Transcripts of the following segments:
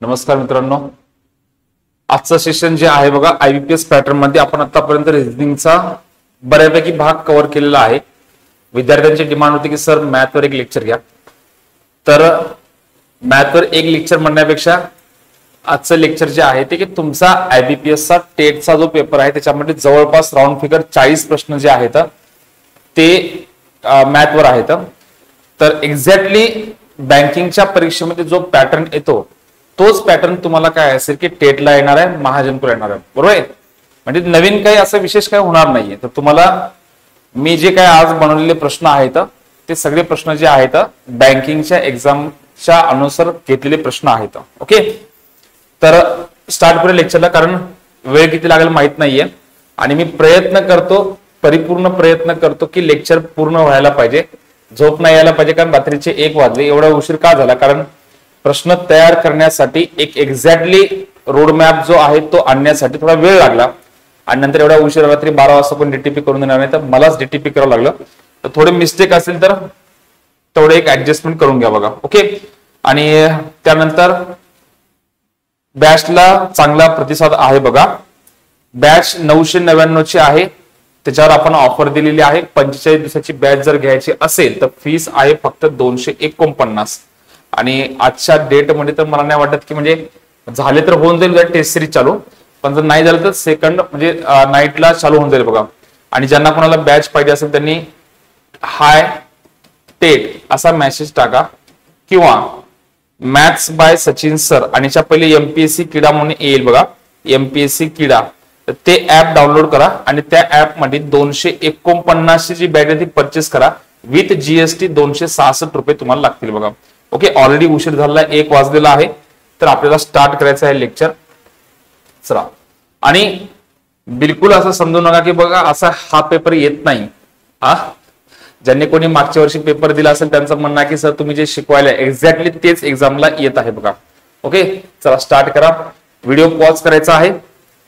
नमस्कार मित्रांनो, आजचं सेशन जे आहे बघा आयबीपीएस पॅटर्न मध्ये आपण आतापर्यंत रिझनिंगचा बऱ्यापैकी भाग कव्हर केलेला आहे. विद्यार्थ्यांची डिमांड होती की सर मॅथवर एक लेक्चर घ्या. तर मॅथवर एक लेक्चर म्हणण्यापेक्षा आजचं लेक्चर जे आहे ते की तुमचा आयबीपीएसचा टेटचा जो पेपर आहे त्याच्यामध्ये जवळपास राऊंड फिगर 40 प्रश्न जे आहेत ते मॅथवर आहेत. तर एक्झॅक्टली बँकिंगच्या परीक्षेमध्ये जो पॅटर्न येतो तोच पॅटर्न तुम्हाला काय असेल की टेटला येणार आहे, महाजनपूर येणार आहे, बरोबर आहे. म्हणजे नवीन काही असं विशेष काही होणार नाहीये. तर तुम्हाला मी जे काही आज बनवलेले प्रश्न आहेत ते सगळे प्रश्न जे आहेत बँकिंगच्या एक्झामच्या अनुसार घेतलेले प्रश्न आहेत. ओके, तर स्टार्ट करूया लेक्चरला, कारण वेळ किती लागेल माहित नाहीये आणि मी परिपूर्ण प्रयत्न करतो की लेक्चर पूर्ण व्हायला पाहिजे. झोप नाही यायला पाहिजे, कारण रात्रीचे 1 वाजले. एवढा उशीर का झाला? कारण प्रश्न तयार करण्यासाठी एक एक्झॅक्टली रोडमॅप जो आहे तो आणण्यासाठी थोडा वेळ लागला आणि नंतर एवढा उशीर रात्री 12 वाजता पण डीटीपी करून देणार नाही, तर मलाच डीटीपी करावं लागलं. तर थोडे मिस्टेक असेल तर तेवढे एक ऍडजस्टमेंट करून घ्या बघा. ओके, आणि त्यानंतर बॅचला चांगला प्रतिसाद आहे बघा. बॅच 999 ची आहे, त्याच्यावर आपण ऑफर दिलेली आहे. 45 दिवसाची बॅच जर घ्यायची असेल तर फीस आहे फक्त 249. आणि आजच्या डेट मध्ये तर मला नाही वाटत की म्हणजे झाले तर होऊन जाईल टेस्ट सिरीज चालू, पण जर नाही झालं तर सेकंड म्हणजे नाईटला चालू होऊन जाईल बघा. आणि ज्यांना कोणाला बॅच पाहिजे असेल त्यांनी हाय टेट असा मेसेज टाका किंवा मॅथ्स बाय सचिन सर आणि याच्या पहिले एमपीएससी किडा म्हणून येईल बघा, एमपीएससी किडा, ते ऍप डाउनलोड करा आणि त्या ऍप मध्ये 249 ची बॅच ती परचेस करा. विथ जीएसटी 266 रुपये तुम्हाला लागतील बघा. ओके, ऑलरेडी उशीर झाला, 1 वाजलेला आहे, तर आपल्याला स्टार्ट करायचं आहे लेक्चर. चला, आणि बिलकुल असं समजू नका की बघा असा हा पेपर येत नाही. ज्यांनी कोणी मागच्या वर्षी पेपर दिला असेल त्यांचं म्हणणं की सर तुम्ही जे शिकवायला एक्झॅक्टली तेच एक्झामला येत आहे बघा. ओके, चला स्टार्ट करा. व्हिडिओ पॉज करायचा आहे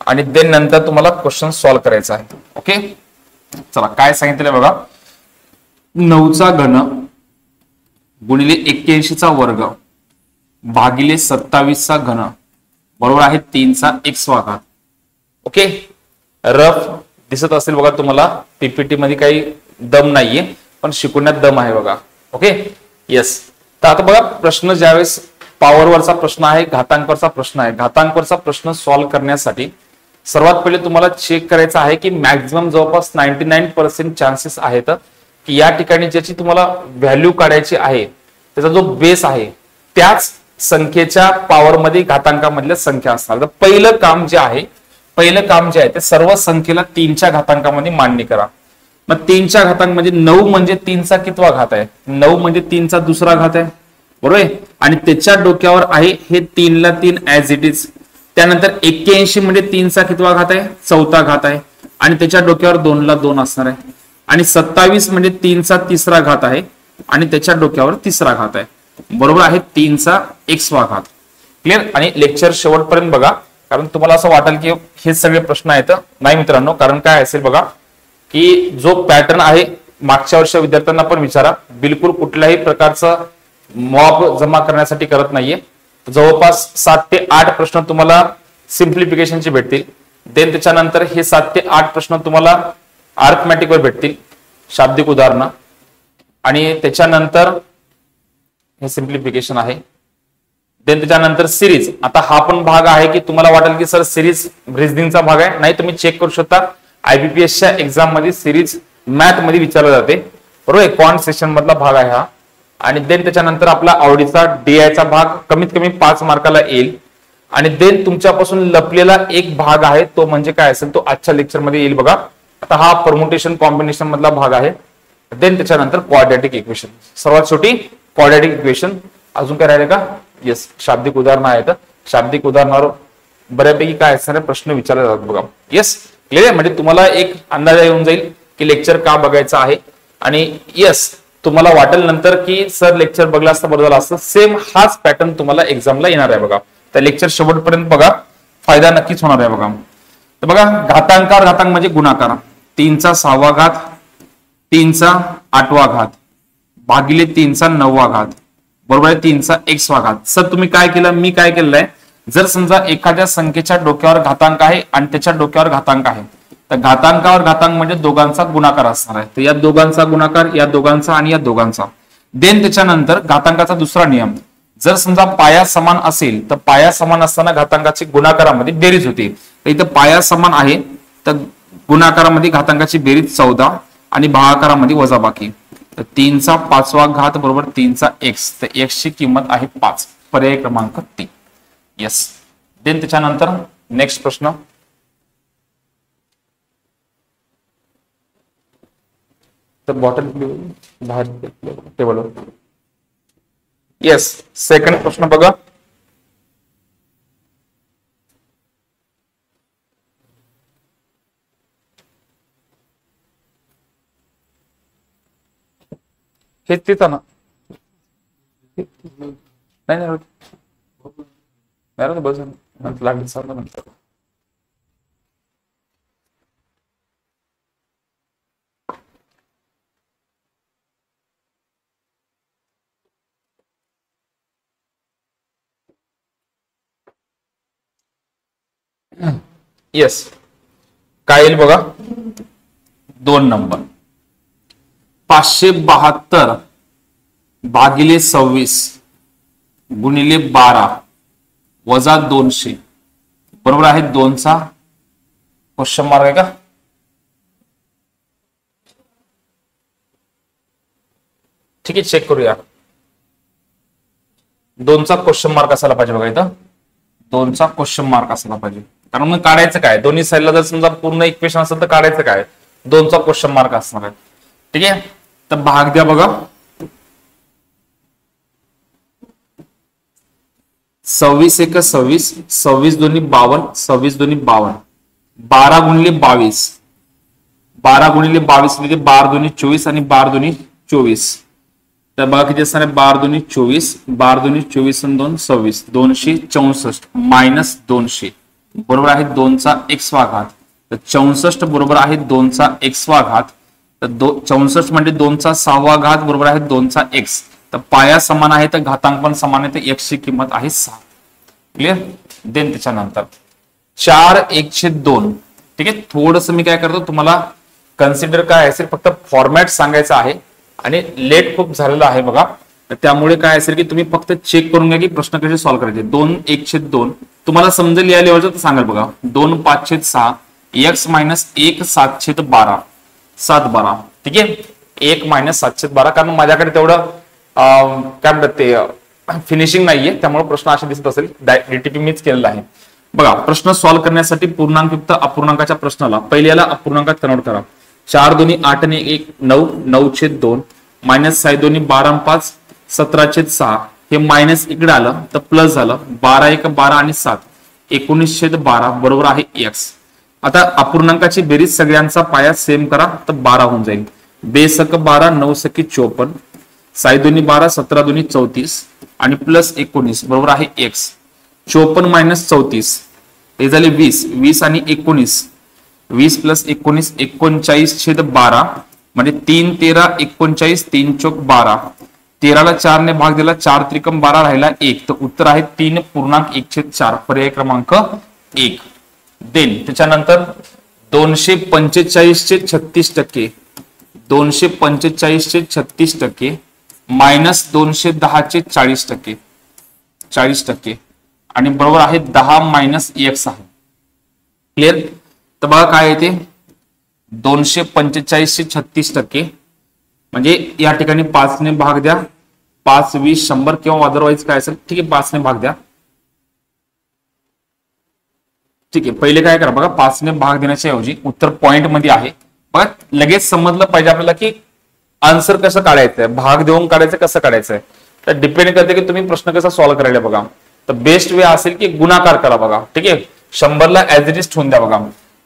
आणि देन नंतर तुम्हाला क्वेश्चन सॉल्व्ह करायचा आहे. ओके, चला काय सांगितलं बघा. 9चा घन गुणिले 81चा वर्ग भागिले 27चा घन बरोबर आहे 3चा x घात. ओके, रफ दिसत असेल बघा तुम्हाला. पीपीटी मध्ये काही दम नाहीये पण शिकवण्यात दम आहे बघा. Okay, yes. तर आता बघा प्रश्न ज्यावेळेस पॉवरवरचा प्रश्न आहे, घातांकवरचा प्रश्न आहे, घातांकवरचा प्रश्न सॉल्व्ह करण्यासाठी सर्वात पहिले तुम्हाला चेक करायचं आहे की मॅक्झिमम जवळपास 99% चान्सेस आहेत की या ठिकाणी ज्याची तुम्हाला व्हॅल्यू काढायची आहे त्याचा जो बेस आहे त्याच संख्येच्या पॉवरमध्ये घातांकामधल्या संख्या असणार. तर पहिलं काम जे आहे ते सर्व संख्येला 3च्या घातांकामध्ये मांडणी करा. मग 3च्या घातांक म्हणजे 9 म्हणजे 3चा कितवा घात आहे? 9 म्हणजे 3चा दुसरा घात आहे, बरोबर आहे. आणि त्याच्या डोक्यावर आहे हे 3 ला 3 ऍज इट इज. त्यानंतर 81 म्हणजे 3चा कितवा घात आहे? 4था घात आहे आणि त्याच्या डोक्यावर 2 ला 2 असणार आहे. आणि 27 म्हणजे 3चा तिसरा घात आहे आणि त्याच्या डोक्यावर तिसरा घात आहे, बरोबर आहे 3चा x घात. क्लिअर? आणि लेक्चर शेवटपर्यंत बघा, कारण तुम्हाला असं वाटेल की हे सगळे प्रश्न आहेत. नाही मित्रांनो, कारण काय असेल बघा की जो पॅटर्न आहे मागच्या वर्षी विद्यार्थ्यांना पण विचारा, बिलकुल कुठल्याही प्रकारचा मॉब जमा करण्यासाठी करत नाहीये. जवळपास 7 ते 8 प्रश्न तुम्हाला सिम्प्लिफिकेशनचे भेटतील. देन त्याच्यानंतर हे 7 ते 8 प्रश्न तुम्हाला अर्थमॅटिक वर भेटतील, शाब्दिक उदाहरण, आणि त्याच्यानंतर हे सिम्प्लिफिकेशन आहे. देन त्याच्यानंतर सिरीज. आता हा पण भाग आहे की तुम्हाला वाटेल की सर सिरीज रिझनिंगचा भाग आहे. नाही, तुम्ही चेक करू शकता आयबीपीएसच्या एक्झाम मध्ये सिरीज मॅथ मध्ये विचारला जाते, बरोबर. क्वांट सेशन मधला भाग आहे हा. आणि देन त्याच्यानंतर आपला आवडीचा डीआयचा भाग कमीत कमी 5 मार्काला येईल. आणि देन तुमच्यापासून लपलेला एक भाग आहे तो म्हणजे काय असेल तो आजच्या लेक्चर मध्ये येईल बघा. आता हा परमुटेशन कॉम्बिनेशन मधला भाग आहे. देन त्याच्यानंतर क्वाड्रॅटिक इक्वेशन, सर्वात छोटी क्वाड्रॅटिक इक्वेशन. अजून काय राहिले का? येस, शाब्दिक उदाहरणं आहेत. शाब्दिक उदाहरणावर बऱ्यापैकी काय असणारे प्रश्न विचारले जातात बघा. Yes, clear? म्हणजे तुम्हाला एक अंदाज येऊन जाईल की लेक्चर का बघायचं आहे. आणि येस, तुम्हाला वाटेल नंतर की सर लेक्चर बघला असता बरं झालं असतं. सेम हाच पॅटर्न तुम्हाला एक्झामला येणार आहे बघा. त्या लेक्चर शेवटपर्यंत बघा, फायदा नक्कीच होणार आहे बघा. तर बघा, घातांकार घातांक म्हणजे गुणाकार. 3चा 6वा घात, 3चा 8वा घात भागिले 3चा 9वा घात, बरोबर आहे 3चा x घात. सर तुम्ही काय केलं, मी काय केलंय जर समजा एखाद्या संख्येच्या डोक्यावर घातांक आहे आणि त्याच्या डोक्यावर घातांक आहे, तर घातांकावर घातांक म्हणजे दोघांचा गुणाकार असणार आहे. तर या दोघांचा गुणाकार, या दोघांचा आणि या दोघांचा. देन त्याच्यानंतर घातांकाचा दुसरा नियम, जर समजा पाया समान असेल तर पाया समान असताना घातांकाची गुणाकारामध्ये बेरीज होते. तर इथं पाया समान आहे तर गुणाकारामध्ये घातांकाची बेरीज 14 आणि भागाकारामध्ये वजाबाकी. तर 3चा 5वा घात बरोबर 3चा x. तर x ची किंमत आहे 5. पर्याय क्रमांक 3. येस. देन त्याच्यानंतर नेक्स्ट प्रश्न, तर बॉटल बाहेर टेबलवर. येस. सेकंड प्रश्न बघा. हे तेच ना, नाही बस लागली सांगा नंतर. येस. काय येईल बघा. 2 नंबर 572 भागिले 26 गुणिले 12 वजा 200 बरोबर आहे 2चा क्वेश्चन मार्क आहे का. ठीक आहे, चेक करूया. 2चा क्वेश्चन मार्क असायला पाहिजे बघा. इथं 2चा क्वेश्चन मार्क असायला पाहिजे, कारण मग काढायचं काय, दोन्ही साईडला जर समजा पूर्ण इक्वेशन असेल तर काढायचं काय, 2चा क्वेश्चन मार्क असणार आहे. ठीक आहे, तर भाग द्या बघा. 26 एक 26, 26 दोन्ही 52, 26 दोन्ही 52, 12 गुणिले 22, 12 गुणिले 22 म्हणजे 12 दोन्ही 24 आणि 12 दोन्ही 24. तर बघा किती असणार आहे, 12 दोन्ही 24, 12 दोन्ही 24 आणि 2 26, 264 मायनस 200 बरोबर आहे 2चा x वा घात. तर 64 बरोबर आहे 2चा x वा घात. तर 64 म्हणजे 2चा 6वा घात बरोबर आहे 2चा x. तर पाया समान आहे तर घातांक पण समान आहे, तर x ची किंमत आहे 6. क्लिअर. देन त्याच्यानंतर 4/1/2. ठीक आहे, थोडस मी काय करतो तुम्हाला कन्सिडर काय असेल फक्त फॉर्मॅट सांगायचं आहे आणि लेट खूप झालेला आहे बघा. त्यामुळे काय असेल की तुम्ही फक्त चेक करून घ्या की प्रश्न कसे सॉल्व्ह करायचे. 2/1/2 तुम्हाला समजेल या लेवलचं तर सांगाल बघा. 2/5/6 x मायनस 1/7/12 7/12. ठीक आहे, 1 - कारण माझ्याकडे तेवढं काय म्हणतात ते फिनिशिंग नाहीये, त्यामुळे प्रश्न असा दिसत असेल. डीटीपी मीच केलेला आहे बघा. प्रश्न सॉल्व्ह करण्यासाठी पूर्णांकयुक्त अपूर्णांकाच्या प्रश्नाला पहिल्याला अपूर्णांकात कन्वर्ट करा. 4 दोन्ही 8 आणि 1 9 9/2 मायनस 6 दोन्ही 12 आणि 5 17/6. हे मायनस इकडे आलं तर प्लस झालं. 12 1 12 आणि 7 19/12 बरोबर आहे x. आता अपूर्णांकाची बेरीज सगळ्यांचा पाया सेम करा तर 12 होऊन जाईल. बेसक 12 9 सकी 54 6 दोन्ही 12 17 दोन्ही 34 आणि प्लस 19 बरोबर आहे x. 54 मायनस 34 हे झाले 20. 20 आणि 19 20 प्लस 19 39/12 म्हणजे 3 13 39 3 चौक 12. 13ला 4 ने भाग दिला 4 त्रिकम 12 राहिला 1. तर उत्तर आहे 3.1/4. पर्याय क्रमांक 1. देन त्याच्यानंतर 245 चे 36% 245 चे 36% मायनस 210 चे 40% आणि बरोबर आहे 10 मायनस x आहे. क्लिअर. तर बघा काय येते 245 चे 36% म्हणजे या ठिकाणी 5 ने भाग द्या. 5 20 100 किंवा अदरवाईज काय असेल. ठीक आहे, 5 ने भाग द्या. ठीक आहे, पहिले काय करा बघा. 5 ने भाग देण्याच्या ऐवजी उत्तर पॉइंट मध्ये आहे बघा. लगेच समजलं पाहिजे आपल्याला की आन्सर कसं काढायचंय, भाग देऊन काढायचं कसं काढायचंय. तर डिपेंड करते की तुम्ही प्रश्न कसा सॉल्व्ह करायला बघा. तर बेस्ट वे असेल की गुणाकार करा बघा. ठीक आहे, 100ला ऍज इट इज ठेवून द्या बघा.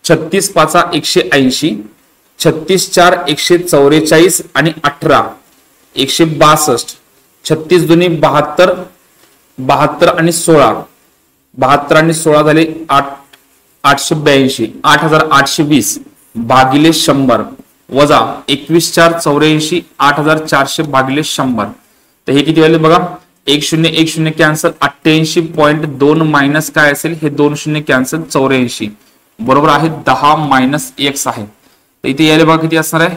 36 5 180 36 4 144 आणि 18 162 36 दोन्ही 72 72 आणि 16 72 आणि 16 झाले 882 8820 भागिले 100 वजा 21 4 84 8400 भागिले 100. तर हे किती झाले बघा 1,0,1,0 कॅन्सल, 88.2 मायनस काय असेल, हे 2 शून्य कॅन्सल, 84 बरोबर आहे 10 मायनस एक्स आहे. तर इथे यायला बघा किती असणार आहे,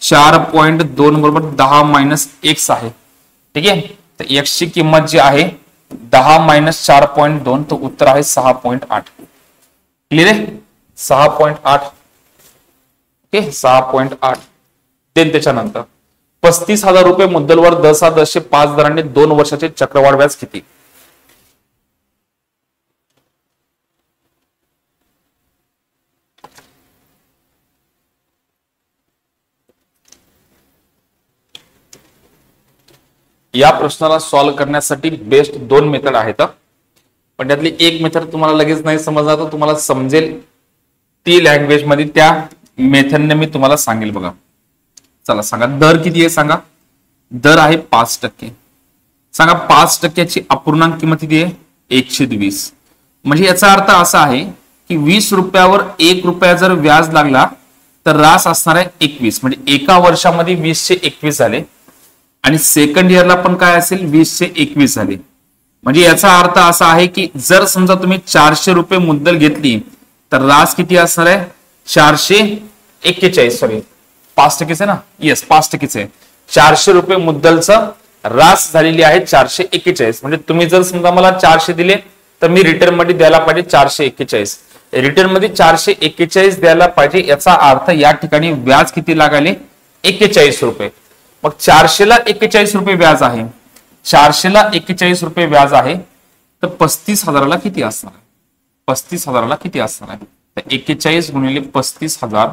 4.2 बरोबर 10 मायनस एक्स आहे. ठीक आहे, तर एक्स ची किंमत जी आहे 10 मायनस 4.2, तर उत्तर आहे 6.8. क्लिअर आहे, 6.8. ओके, 6.8. त्याच्यानंतर 35,000 रुपये मुद्दलवर 10,1005 दराने 2 वर्षाचे चक्रवाढ व्याज किती? या प्रश्नाला सॉल्व्ह करण्यासाठी बेस्ट 2 मेथड आहेत, पण त्यातली एक मेथड तुम्हाला लगेच नाही समजणार, तर तुम्हाला समजेल ती लँग्वेज मध्ये त्या मेथडने मी तुम्हाला सांगेल. बघा, चला सांगा दर किती आहे, सांगा दर आहे 5%. सांगा 5%ची अपूर्णांक किंमत किती आहे, 120. म्हणजे याचा अर्थ असा आहे की 20 रुपयावर 1 रुपया जर व्याज लागला तर रास असणार आहे 21. म्हणजे एका वर्षामध्ये 20/21 झाले आणि सेकंड इयरला पण काय असेल, 20/21 झाले. म्हणजे याचा अर्थ असा आहे की जर समजा तुम्ही 400 रुपये मुद्दल घेतली तर रास किती असणार आहे, 441. सॉरी 5% आहे ना, येस 5% आहे. 400 रुपये मुद्दलचं रास झालेली आहे 441. म्हणजे तुम्ही जर समजा मला 400 दिले तर मी रिटर्न मध्ये द्यायला पाहिजे 441. रिटर्न मध्ये 441 द्यायला पाहिजे. याचा अर्थ या ठिकाणी व्याज किती लागाले, 41 रुपये. मग 400 ला 41 रुपये व्याज आहे, 400 ला 41 रुपये व्याज आहे, तर 35,000ला किती असणार आहे, 35,000ला किती असणार आहे, तर 41 गुणिले 35,000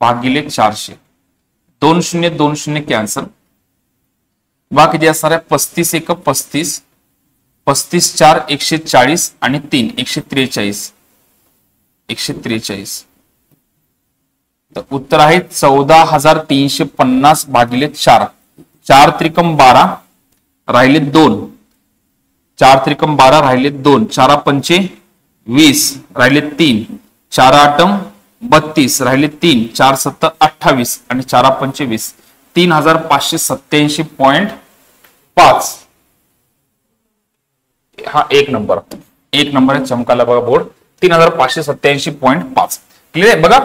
भागिले 400, 2020 कॅन्सल, वा किती असणार आहे, 35 एक 35, 35 4 140 आणि 3 143, 143. तर उत्तर आहे 14,350 भागिले 4. 4 त्रिकम 12 राहिले 2, 4 त्रिकम 12 राहिले 2, 4 पंचे 20 राहिले 3, 4 आठम 32 राहिले 3, 4 सत्त 28 आणि 4 पंचे 20, 3,587.5. हा एक नंबर आहे, चमकाला बघा बोर्ड, 3,587.5. क्लिअर आहे. बघा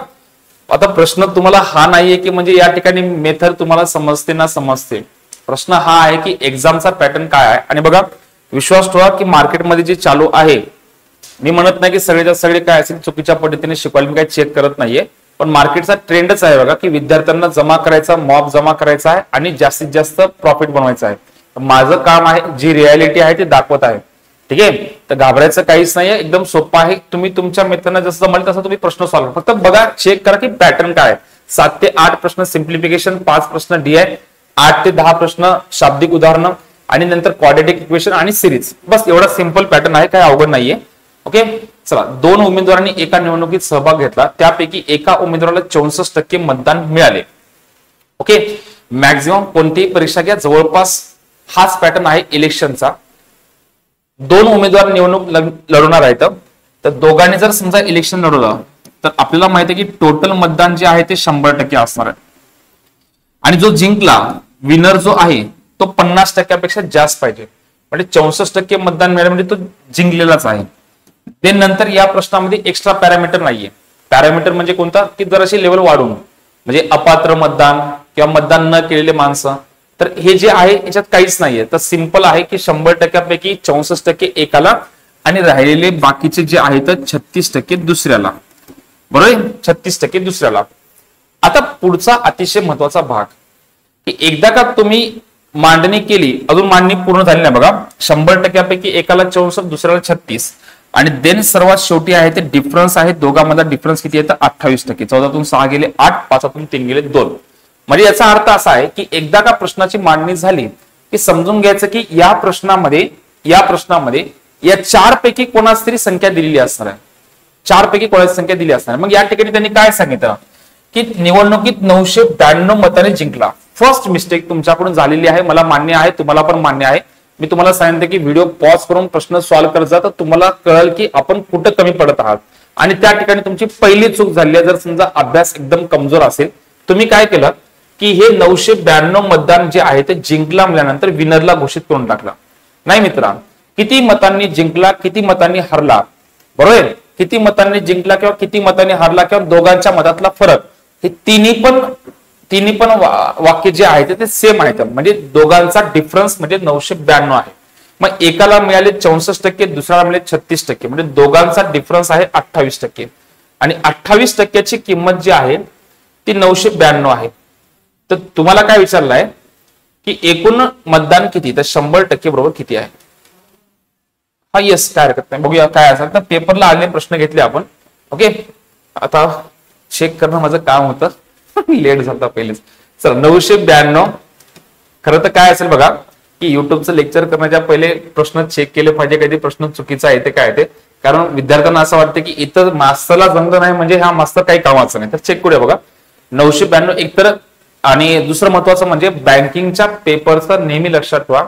आता प्रश्न तुम्हाला हा नाहीये की म्हणजे या ठिकाणी मेथड तुम्हाला समजते ना समजते. प्रश्न हा आहे की एक्झामचा पॅटर्न काय आहे. आणि बघा विश्वास ठेवा की मार्केटमध्ये जे चालू आहे, मी म्हणत नाही की सगळेच्या सगळे काय असेल चुकीच्या पद्धतीने शिकवायला, मी काही चेक करत नाहीये, पण मार्केटचा ट्रेंडच आहे बघा की विद्यार्थ्यांना जमा करायचा, मॉब जमा करायचा आहे आणि जास्तीत जास्त प्रॉफिट बनवायचा आहे. माझं काम आहे जी रियालिटी आहे ते दाखवत आहे. ठीक आहे, तर घाबरायचं काहीच नाहीये, एकदम सोपं आहे. तुम्ही तुमच्या मित्रांना जसं जमेल तसं तुम्ही प्रश्न सॉल्व्ह करा. फक्त बघा, चेक करा की पॅटर्न काय आहे. 7 ते 8 प्रश्न सिम्प्लिफिकेशन, 5 प्रश्न DI, 8 ते 10 प्रश्न शाब्दिक उदाहरणं आणि नंतर क्वाड्रॅटिक इक्वेशन आणि सिरीज. बस एवढा सिंपल पॅटर्न आहे, काही अवघड नाहीये. ओके, चला 2 उमेदवारांनी एका निवडणुकीत सहभाग घेतला, त्यापैकी एका उमेदवाराला 64% मतदान मिळाले. ओके, मॅक्झिमम कोणतीही परीक्षा घ्या, जवळपास हाच पॅटर्न आहे इलेक्शनचा. 2 उमेदवार निवडणूक लढवणार आहेत, तर दोघांनी जर समजा इलेक्शन लढवलं तर आपल्याला माहिती आहे की टोटल मतदान जे आहे ते 100% असणार आहे. आणि जो जिंकला, विनर जो आहे तो 50%पेक्षा जास्त पाहिजे. म्हणजे 64% मतदान मिळालं म्हणजे तो जिंकलेलाच आहे. ते नंतर या प्रश्नामध्ये एक्स्ट्रा पॅरामीटर नाहीये. पॅरामीटर म्हणजे कोणता, की जराशी लेवल वाढवून, म्हणजे अपात्र मतदान किंवा मतदान न केलेले माणसं, तर हे जे आहे याच्यात काहीच नाहीये. तर सिंपल आहे की 100%पैकी 64% एकाला आणि राहिलेले बाकीचे जे आहेत 36% दुसऱ्याला. बरोबर, 36% दुसऱ्याला. आता पुढचा अतिशय महत्वाचा भाग, की एकदा का तुम्ही मांडणी केली, अजून मांडणी पूर्ण झाली नाही बघा, 100%पैकी एकाला 64 दुसऱ्याला 36 आणि देन सर्वात शेवटी आहे ते डिफरन्स आहे, दोघांमधला डिफरन्स किती आहे तर 28%. 14तून 6 गेले 8, 5तून 3 गेले 2. म्हणजे याचा अर्थ असा आहे की एकदा का प्रश्नाची मांडणी झाली की समजून घ्यायचं की या प्रश्नामध्ये या 4 पैकी कोणाच तरी संख्या दिलेली असणार आहे. 4 पैकी कोणाची संख्या दिली असणार. मग या ठिकाणी त्यांनी काय सांगितलं की निवडणुकीत 992 मतांनी जिंकला. फर्स्ट मिस्टेक तुमच्याकडून झालेली आहे, मला मान्य आहे, तुम्हाला पण मान्य आहे. मी तुम्हाला सांगितलं की व्हिडिओ पॉज करून प्रश्न सॉल्व्ह करत जा, तर तुम्हाला कळेल की आपण कुठं कमी पडत आहात. आणि त्या ठिकाणी तुमची पहिली चूक झाली आहे. जर समजा अभ्यास एकदम कमजोर असेल, तुम्ही काय केलं की हे 992 मतदान जे आहे ते जिंकला म्हणल्यानंतर विनरला घोषित करून टाकला. नाही मित्रा, किती मतांनी जिंकला, किती मतांनी हरला, बरोबर आहे? किती मतांनी जिंकला किंवा किती मतांनी हरला किंवा दोघांच्या मतातला फरक, हे तिन्ही पण वाक्य जे आहेत ते सेम आहेत. म्हणजे दोघांचा डिफरन्स म्हणजे 992 आहे. मग एकाला मिळाले 64%, दुसऱ्याला मिळाले 36%, म्हणजे दोघांचा डिफरन्स आहे 28%. आणि 28%ची किंमत जी आहे ती 992 आहे. तर तुम्हाला काय विचारलंय की एकूण मतदान किती, तर 100% बरोबर किती आहे? हा येस, काय हरकत नाही. बघूया काय असेल तर पेपरला आलेले प्रश्न घेतले आपण. ओके, आता चेक करणं माझं काम होतं, लेट झालं पहिलेच. चला 992. खरं तर काय असेल बघा की युट्यूबचं लेक्चर करण्याच्या पहिले प्रश्न चेक केले पाहिजे, कधी प्रश्न चुकीचा आहे ते काय ते, कारण विद्यार्थ्यांना असं वाटतं की इथं मास्तरला जमलं नाही म्हणजे हा मास्तर काही कामाचा नाही. तर चेक करूया बघा. 992 एकतर. आणि दुसरं महत्वाचं म्हणजे बँकिंगच्या पेपरचं नेहमी लक्षात ठेवा,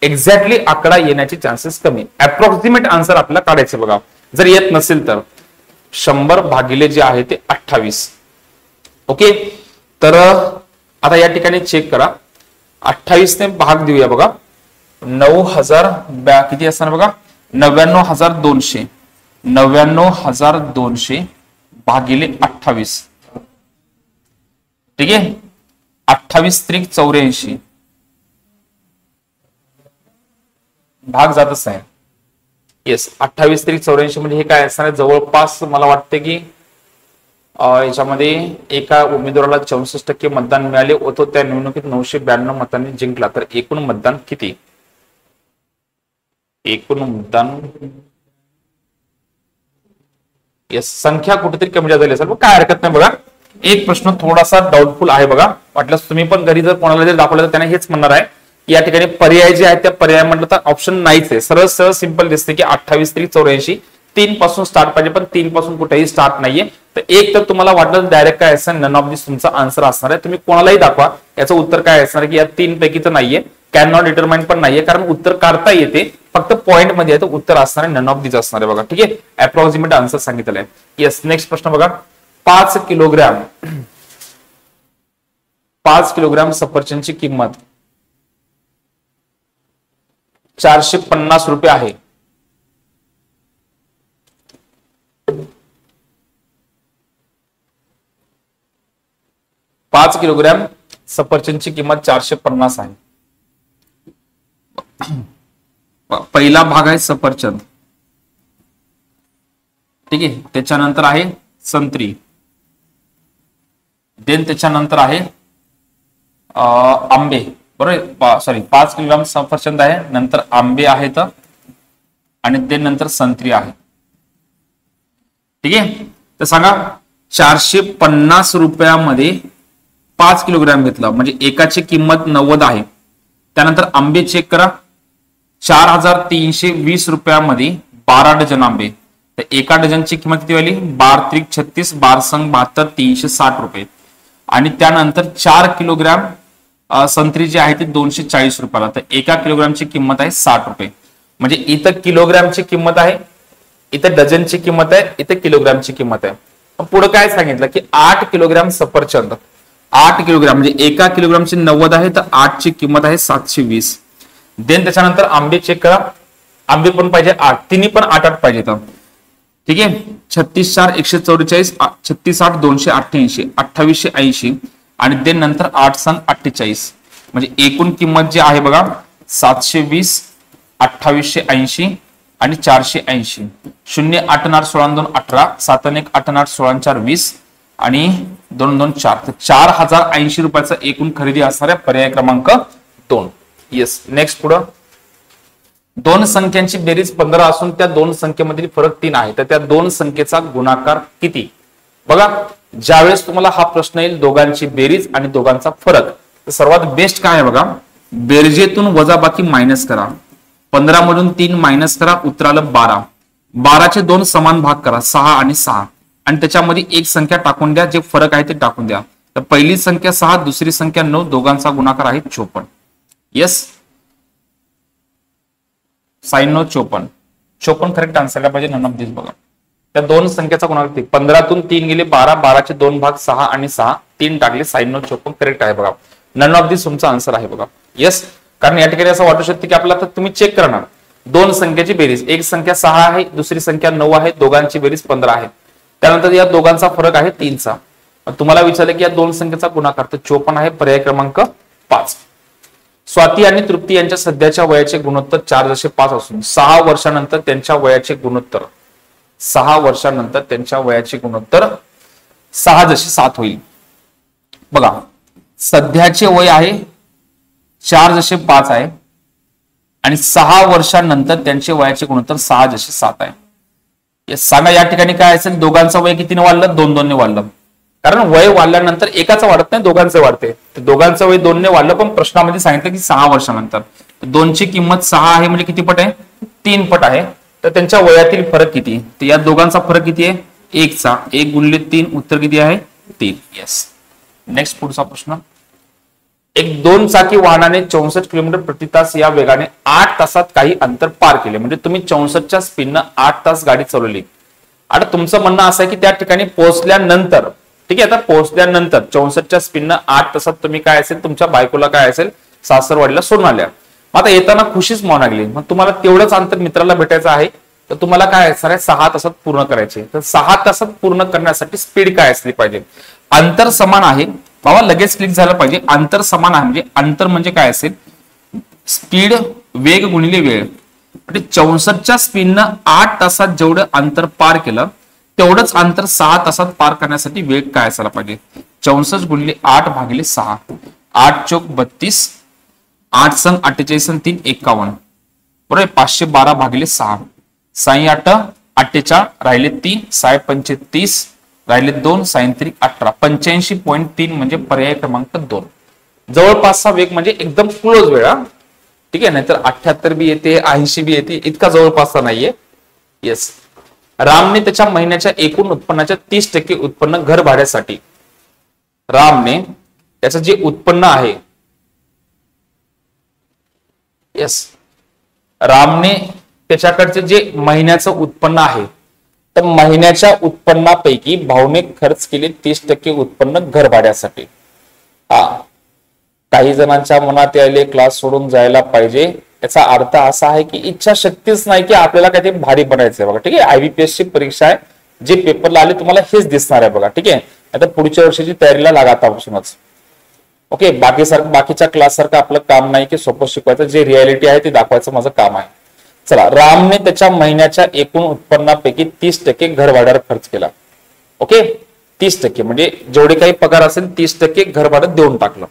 एक्झॅक्टली आकडा येण्याचे चान्सेस कमी, अप्रॉक्सिमेट आन्सर आपल्याला काढायचे बघा. जर येत नसेल तर 100 भागिले जे आहे ते 28. ओके, तर आता या ठिकाणी चेक करा. 28 ने भाग देऊया बघा. 9000 किती असणार बघा, 99200. 99200 भागिले 28. ठीक आहे, 28 त्रिक 84. भाग जातच आहे. येस, 28 त्रिक 84 म्हणजे हे काय असणार आहे, जवळपास मला वाटते की याच्यामध्ये एका उमेदवाराला 64% मतदान मिळाले होतो त्या निवडणुकीत 992 मतांनी जिंकला. तर एकूण मतदान किती? एकूण मतदान, येस, संख्या कुठेतरी कमी झाली असेल, काय हरकत नाही बघा. एक प्रश्न थोडासा डाऊटफुल आहे बघा, वाटल्यास तुम्ही पण घरी जर कोणाला जर दाखवलं तर त्याने हेच म्हणणार आहे की या ठिकाणी पर्याय जे आहेत त्या पर्याय म्हटलं तर ऑप्शन नाहीच आहे. सरळ सरळ सिंपल दिसते की 28 त्रिक 84, 3 पासून स्टार्ट पाहिजे, पण 3 पासून कुठेही स्टार्ट नाहीये. तर एक तर तुम्हाला वाटलं डायरेक्ट काय असणार, नन ऑफ दिस तुमचा आन्सर असणार आहे. तुम्ही कोणालाही दाखवा याचं उत्तर काय असणार आहे की या 3 पैकी तर नाहीये, कॅन नॉट डिटरमाइन पण नाहीये, कारण उत्तर काढता येते फक्त पॉइंट मध्ये आहे, तर उत्तर असणार आहे नन ऑफ दिस असणार आहे बघा. ठीक आहे, अप्रॉक्सिमेट आन्सर सांगितलं आहे. येस, नेक्स्ट प्रश्न बघा. 5 किलोग्राम सफरचंदची किंमत 450 रुपये आहे. पाच किलोग्राम सफरचंदची किंमत 450 आहे. पहिला भाग आहे सफरचंद, ठीक आहे, त्याच्यानंतर आहे संत्री, देन त्याच्यानंतर आहे आंबे, बरोबर. सॉरी, 5 किलोग्राम सफरचंद आहे, नंतर आंबे आहेत आणि ते नंतर संत्री आहे. ठीक आहे, तर सांगा 450 रुपयामध्ये 5 किलोग्राम घेतला म्हणजे एकाची किंमत 90 आहे. त्यानंतर आंबे चेक करा, 4320 रुपयामध्ये 12 डझन आंबे, तर एका डझनची किंमत किती झाली, 12 त्रिक 36, 12 संग 72, 360 रुपये. आणि त्यानंतर 4 किलोग्राम संत्री जी आहे ती 240 रुपयाला, तर एका किलोग्रामची किंमत आहे 60 रुपये. म्हणजे इथं किलोग्रामची किंमत आहे, इथं डझनची किंमत आहे, इथं किलोग्रामची किंमत आहे. पुढे काय सांगितलं की 8 किलोग्राम सफरचंद, 8 किलोग्राम म्हणजे एका किलोग्रामची 90 आहे, तर 8 ची किंमत आहे 720. देन त्याच्यानंतर आंबे चेक करा, आंबे पण पाहिजे 8, तिन्ही पण 8 पाहिजे. ठीक आहे, 36 4 144, 36 8 288, 2880 आणि देन नंतर 8 संग 48, म्हणजे एकूण किंमत जी आहे बघा 720, 2880 आणि 480. 0 8 8 16 2 18, 7 1 8 8 16 4 20 आणि 2 2 4, तर 4080 रुपयाचा एकूण खरेदी असणाऱ्या पर्याय क्रमांक 2. येस, नेक्स्ट पुढं. दोन संख्यांची बेरीज 15 असून त्या दोन संख्येमधील फरक 3 आहे, तर त्या दोन संख्येचा गुणाकार किती? बघा, ज्यावेळेस तुम्हाला हा प्रश्न येईल दोघांची बेरीज आणि दोघांचा फरक, तर सर्वात बेस्ट काय आहे बघा, बेरजेतून वजाबाकी मायनस करा, 15 मधून 3 मायनस करा, उत्तराला 12. 12चे 2 समान भाग करा, 6 आणि 6, आणि त्याच्यामध्ये एक संख्या टाकून द्या, जे फरक आहे ते टाकून द्या. तर पहिली संख्या 6, दुसरी संख्या 9, दोघांचा गुणाकार आहे 54. येस, 96 54 करेक्ट आन्सर पाहिजे. नन ऑफ दिस बघा, त्या दोन संख्येचा गुणाकार 15 तून 3 गेले 12, 12चे 2 भाग 6 आणि 6, 3 टाकले 96 करेक्ट आहे बघा. नन ऑफ दिस तुमचा आन्सर आहे बघा. येस, कारण या ठिकाणी असं वाटू शकते की आपल्याला तर तुम्ही चेक करणार दोन संख्येची बेरीज, एक संख्या 6 आहे, दुसरी संख्या 9 आहे, दोघांची बेरीज 15 आहे, त्यानंतर या दोघांचा फरक आहे 3चा. तुम्हाला विचारलं की या दोन संख्येचा गुणाकार, तर 54 आहे पर्याय क्रमांक 5. स्वाती आणि तृप्ती यांच्या सध्याच्या वयाचे गुणोत्तर 4:5 असून 6 वर्षानंतर त्यांच्या वयाचे गुणोत्तर 6 वर्षानंतर त्यांच्या वयाचे गुणोत्तर 6:7 होईल. बघा सध्याचे वय आहे 4:5 आहे आणि 6 वर्षांनंतर त्यांचे वयाचे गुणोत्तर 6:7 आहे. सांगा या ठिकाणी काय असेल, दोघांचं वय कितीने वाढलं, 2-2 ने वाढलं. कारण वय वाढल्यानंतर एकाचं वाढत नाही, दोघांचं वाढते. तर दोघांचं वय 2 ने वाढलं, पण प्रश्नामध्ये सांगितलं की 6 वर्षानंतर. 2ची किंमत 6 आहे म्हणजे किती पट आहे, 3 पट आहे. तर त्यांच्या वयातील फरक किती, तर या दोघांचा फरक किती आहे, 1चा. 1 गुणिले 3 उत्तर किती आहे, 3. येस. नेक्स्ट पुढचा प्रश्न. एक 2 चाकी वाहनाने 64 किलोमीटर प्रति तास या वेगाने 8 तासात काही अंतर पार केले. म्हणजे तुम्ही 64च्या स्पीडनं 8 तास गाडी चालवली. आता तुमचं म्हणणं असं आहे की त्या ठिकाणी पोहोचल्यानंतर, ठीक आहे, आता पोहोचल्यानंतर 64च्या स्पीडनं 8 तासात तुम्ही काय असेल, तुमच्या बायकोला काय असेल, सासरवाडीला सोडून आल्या. आता येताना खुशीच मौन लागली. मग तुम्हाला तेवढंच अंतर मित्राला भेटायचं आहे, तर तुम्हाला काय असणार आहे, 6 तासात पूर्ण करायचे. तर 6 तासात पूर्ण करण्यासाठी स्पीड काय असली पाहिजे, अंतर समान आहे. बाबा लगेच क्लिक झालं पाहिजे. अंतर समान आहे म्हणजे अंतर म्हणजे काय असेल, स्पीड वेग गुणिले वेळ. म्हणजे 64च्या स्पीडनं 8 तासात जेवढं अंतर पार केलं तेवढंच अंतर 6 तासात पार करण्यासाठी वेग काय असायला पाहिजे, 64 गुणिले 8 भागिले 6. 8 चोक 32, 8 संग 48 आणि 3 51, बरोबर. 512 भागिले 6. 6 8 48, राहिले 3, 6 पंचे 30, राहिले 2, 6 18. 85.3 म्हणजे पर्याय क्रमांक 2. जवळपासचा वेग म्हणजे एकदम क्लोज वेळ, ठीक आहे. नाहीतर 78 बी येते, 80 बी येते, इतका जवळपासचा नाहीये. येस. रामने त्याच्या महिन्याच्या एकूण उत्पन्नाच्या 30% उत्पन्न घर भाड्यासाठी, रामने त्याचं जे उत्पन्न आहे, येस, रामने त्याच्याकडचे जे महिन्याचं उत्पन्न आहे, तर महिन्याच्या उत्पन्नापैकी भाऊने खर्च केले 30% उत्पन्न घर भाड्यासाठी. काही जणांच्या मनात यायले क्लास सोडून जायला पाहिजे. याचा अर्थ असा आहे की इच्छा शक्तीच नाही की आपल्याला काय ते भारी बनायचंय. बघा, ठीक आहे, IBPS ची परीक्षा आहे, जे पेपरला आले तुम्हाला हेच दिसणार आहे. बघा, ठीक आहे. आता पुढच्या वर्षीची तयारीला लागा आतापासूनच. ओके. बाकीच्या क्लास सारखं आपलं काम नाही की सोपं शिकवायचं, जे रियालिटी आहे ते दाखवायचं माझं काम आहे. चला, रामने त्याच्या महिन्याच्या एकूण उत्पन्नापैकी 30% घर भाड्यावर खर्च केला. ओके. 30% म्हणजे जेवढे काही पगार असेल 30% घर भाडं देऊन टाकलं.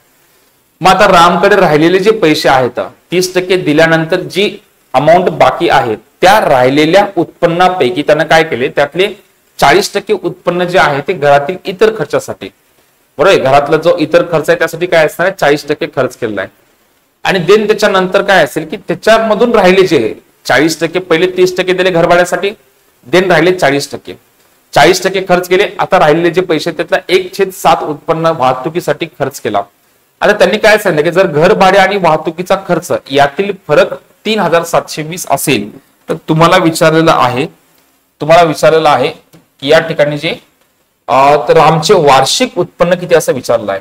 मग आता रामकडे राहिलेले जे पैसे आहेत 30% दिल्यानंतर जी अमाऊंट बाकी आहे त्या राहिलेल्या उत्पन्नापैकी त्यानं काय केले, त्यातले 40% उत्पन्न जे आहे ते घरातील इतर खर्चासाठी, बरोबर. घरातला जो इतर खर्च आहे त्यासाठी काय असणार आहे, 40% खर्च केलेला आहे. आणि देन त्याच्यानंतर काय असेल की त्याच्यामधून राहिले जे 40%, पहिले 30% दिले घर भाड्यासाठी, देन राहिले 40%. 40% खर्च केले. आता राहिलेले जे पैसे त्यातला 1/7 उत्पन्न वाहतुकीसाठी खर्च केला. आता त्यांनी काय सांगितलं की जर घर भाडे आणि वाहतुकीचा खर्च यातील फरक 3720 असेल तर तुम्हाला विचारलेलं आहे की या ठिकाणी जे तर रामचे वार्षिक उत्पन्न किती असं विचारलं आहे.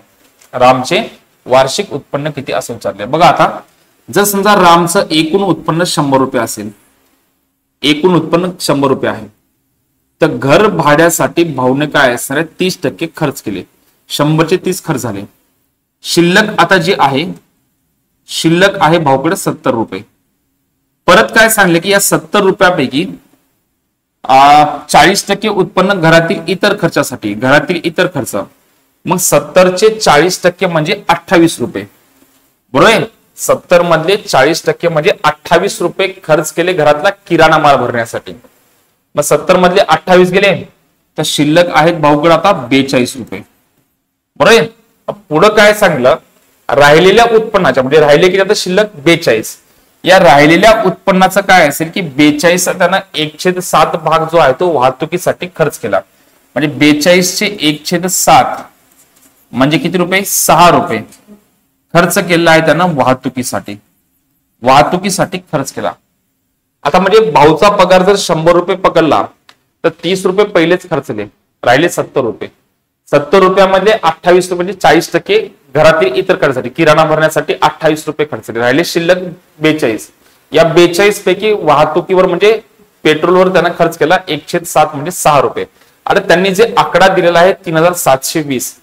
रामचे वार्षिक उत्पन्न किती असं विचारलंय. बघा, आता जर समजा रामचं एकूण उत्पन्न 100 रुपये असेल, एकूण उत्पन्न 100 रुपये आहे, तर घर भाड्यासाठी भाऊने काय असणार आहे, 30% खर्च केले. 100चे 30 खर्च झाले. शिल्लक आता जी आहे, शिल्लक आहे भाऊकडे 70 रुपये. परत काय सांगले की या 70 रुपयापैकी 40% उत्पन्न घरातील इतर खर्चासाठी, घरातील इतर खर्च. मग 70चे 40% म्हणजे 28 रुपये, बरोबर आहे. 70 मधले 40% म्हणजे 28 रुपये खर्च केले घरातला किराणा माल भरण्यासाठी. मग 70 मधले 28 गेले तर शिल्लक आहेत भाऊकडे आता 42 रुपये, बरोबर आहे. पुढं काय सांगलं, राहिलेल्या उत्पन्नाच्या म्हणजे राहिले की आता शिल्लक 42. या राहिलेल्या उत्पन्नाचं काय असेल की 42 त्यानं 1/7 भाग जो आहे तो वाहतुकीसाठी खर्च केला. म्हणजे 42चे 1/7 म्हणजे किती रुपये, 6 रुपये खर्च केला आहे त्यानं वाहतुकीसाठी, वाहतुकीसाठी खर्च केला. आता म्हणजे भाऊचा पगार जर 100 रुपये पकडला तर 30 रुपये पहिलेच खर्चले, राहिले 70 रुपये. ₹70 28 म्हणजे 40% घरातील इतर खर्चासाठी, किराणा भरण्यासाठी 28 रुपये खर्च राहिले, शिल्लक 42. या 42 पैकी वाहतुकीवर म्हणजे पेट्रोलवर त्यांना खर्च केला 1/7 म्हणजे 6 रुपये. आता त्यांनी जे आकडा दिलेला आहे 3720,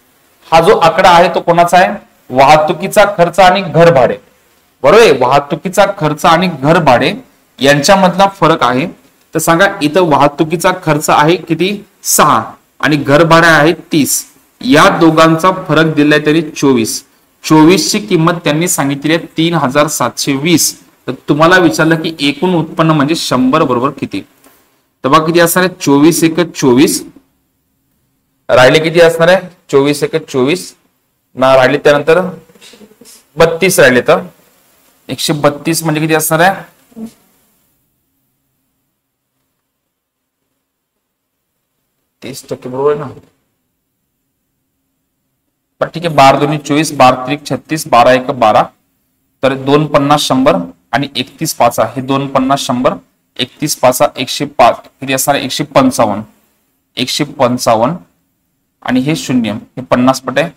हा जो आकडा आहे तो कोणाचा आहे? वाहतुकीचा खर्च आणि घर भाडे. बरोबर आहे, वाहतुकीचा खर्च आणि घर भाडे यांच्यामधला फरक आहे. तर सांगा, इथं वाहतुकीचा खर्च आहे किती? 6 आणि घर भाडे आहे 30. या दोघांचा फरक दिलाय त्यांनी 24. 24 ची किंमत त्यांनी सांगितली आहे 3720. तर तुम्हाला विचारलं की एकूण उत्पन्न म्हणजे 100 बरोबर किती? तर बघा किती असणार आहे? 24 × 24 राहिले किती असणार आहे? 24 × 24 ना राहिले, त्यानंतर 32 राहिले, तर 132 म्हणजे किती असणार आहे? 30% बरोबर आहे ना? पण ठीक आहे, 12 2 24, 12 3 36, 12 1 12, तर 2 50 100 आणि 31 5 हे 2 50 100, 31 5 105 किती असणार आहे? 155. 155 आणि हे 0, हे 50 पट आहे,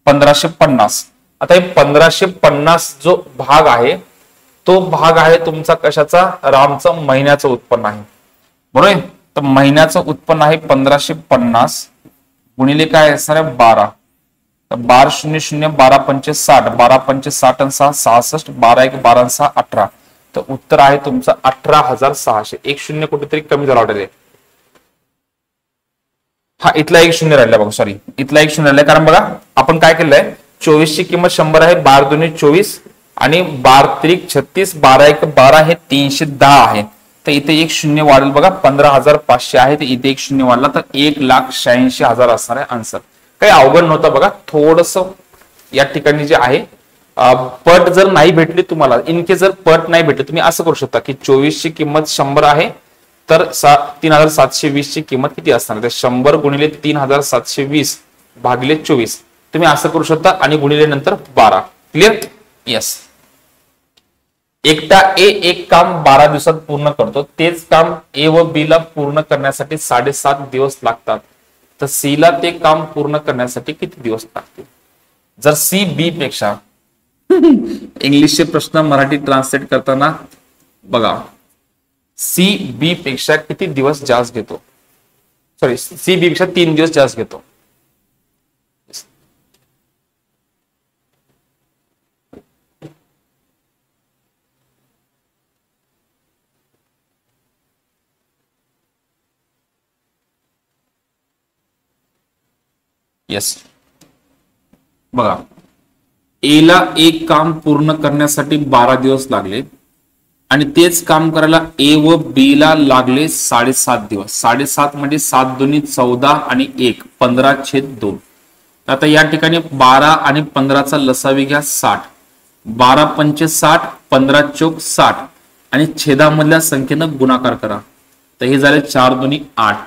1550. आता हे 1550 जो भाग आहे तो भाग आहे तुमचा कशाचा? रामचं महिन्याचं उत्पन्न आहे. बरोबर आहे, तर महिन्याचं उत्पन्न आहे 1550 गुणिले काय असणार आहे? 12. तर 12 0 0, 12 5 60, 12 5 60 आणि 6 66, 12 1 12 6 18. तर उत्तर आहे तुमचं 18,600. एक शून्य कुठेतरी कमी झाला वाटते. हा इथला एक शून्य राहिला बघा, सॉरी इथला एक शून्य राहिला, कारण बघा आपण काय केलंय, 24 ची किंमत 100 आहे, 12 2 24 आणि 12 3 36, 12 1 12 हे 310 आहे. तर इथे एक शून्य वाढेल बघा, 15,500 आहे, तर इथे एक शून्य वाढला तर 1,86,000 असणार आहे आन्सर. काही अवघड नव्हतं बघा, थोडस या ठिकाणी जे आहे पट जर नाही भेटली तुम्हाला, इनकेस जर पट नाही भेटली, तुम्ही असं करू शकता की 24 ची किंमत 100 आहे, तर 3720 ची किंमत किती असणार? 100 गुणिले 3720 भागिले 24 तुम्ही असं करू शकता आणि गुणिले नंतर 12. क्लिअर? येस. एकटा ए एक काम 12 दिवसात पूर्ण करतो, तेच काम ए व बी ला पूर्ण करण्यासाठी 7.5 दिवस लागतात. तर सी ला ते काम पूर्ण करण्यासाठी किती दिवस लागतील? जर सी बी पेक्षा इंग्लिशचे प्रश्न मराठी ट्रान्सलेट करताना बघा, सी बी पेक्षा किती दिवस जास्त घेतो? सॉरी, सी बी पेक्षा 3 दिवस जास्त घेतो. येस, बघा, ए ला एक काम पूर्ण करण्यासाठी 12 दिवस लागले आणि तेच काम करायला ए व बी ला लागले 7.5 दिवस. 7.5 म्हणजे 7 2 14 आणि 1 15/2. आता या ठिकाणी 12 आणि 15चा लसावी घ्या 60, 12 5 60, 15 चौक 60 आणि छेदामधल्या संख्येनं गुणाकार करा. तर हे झाले 4 2 8.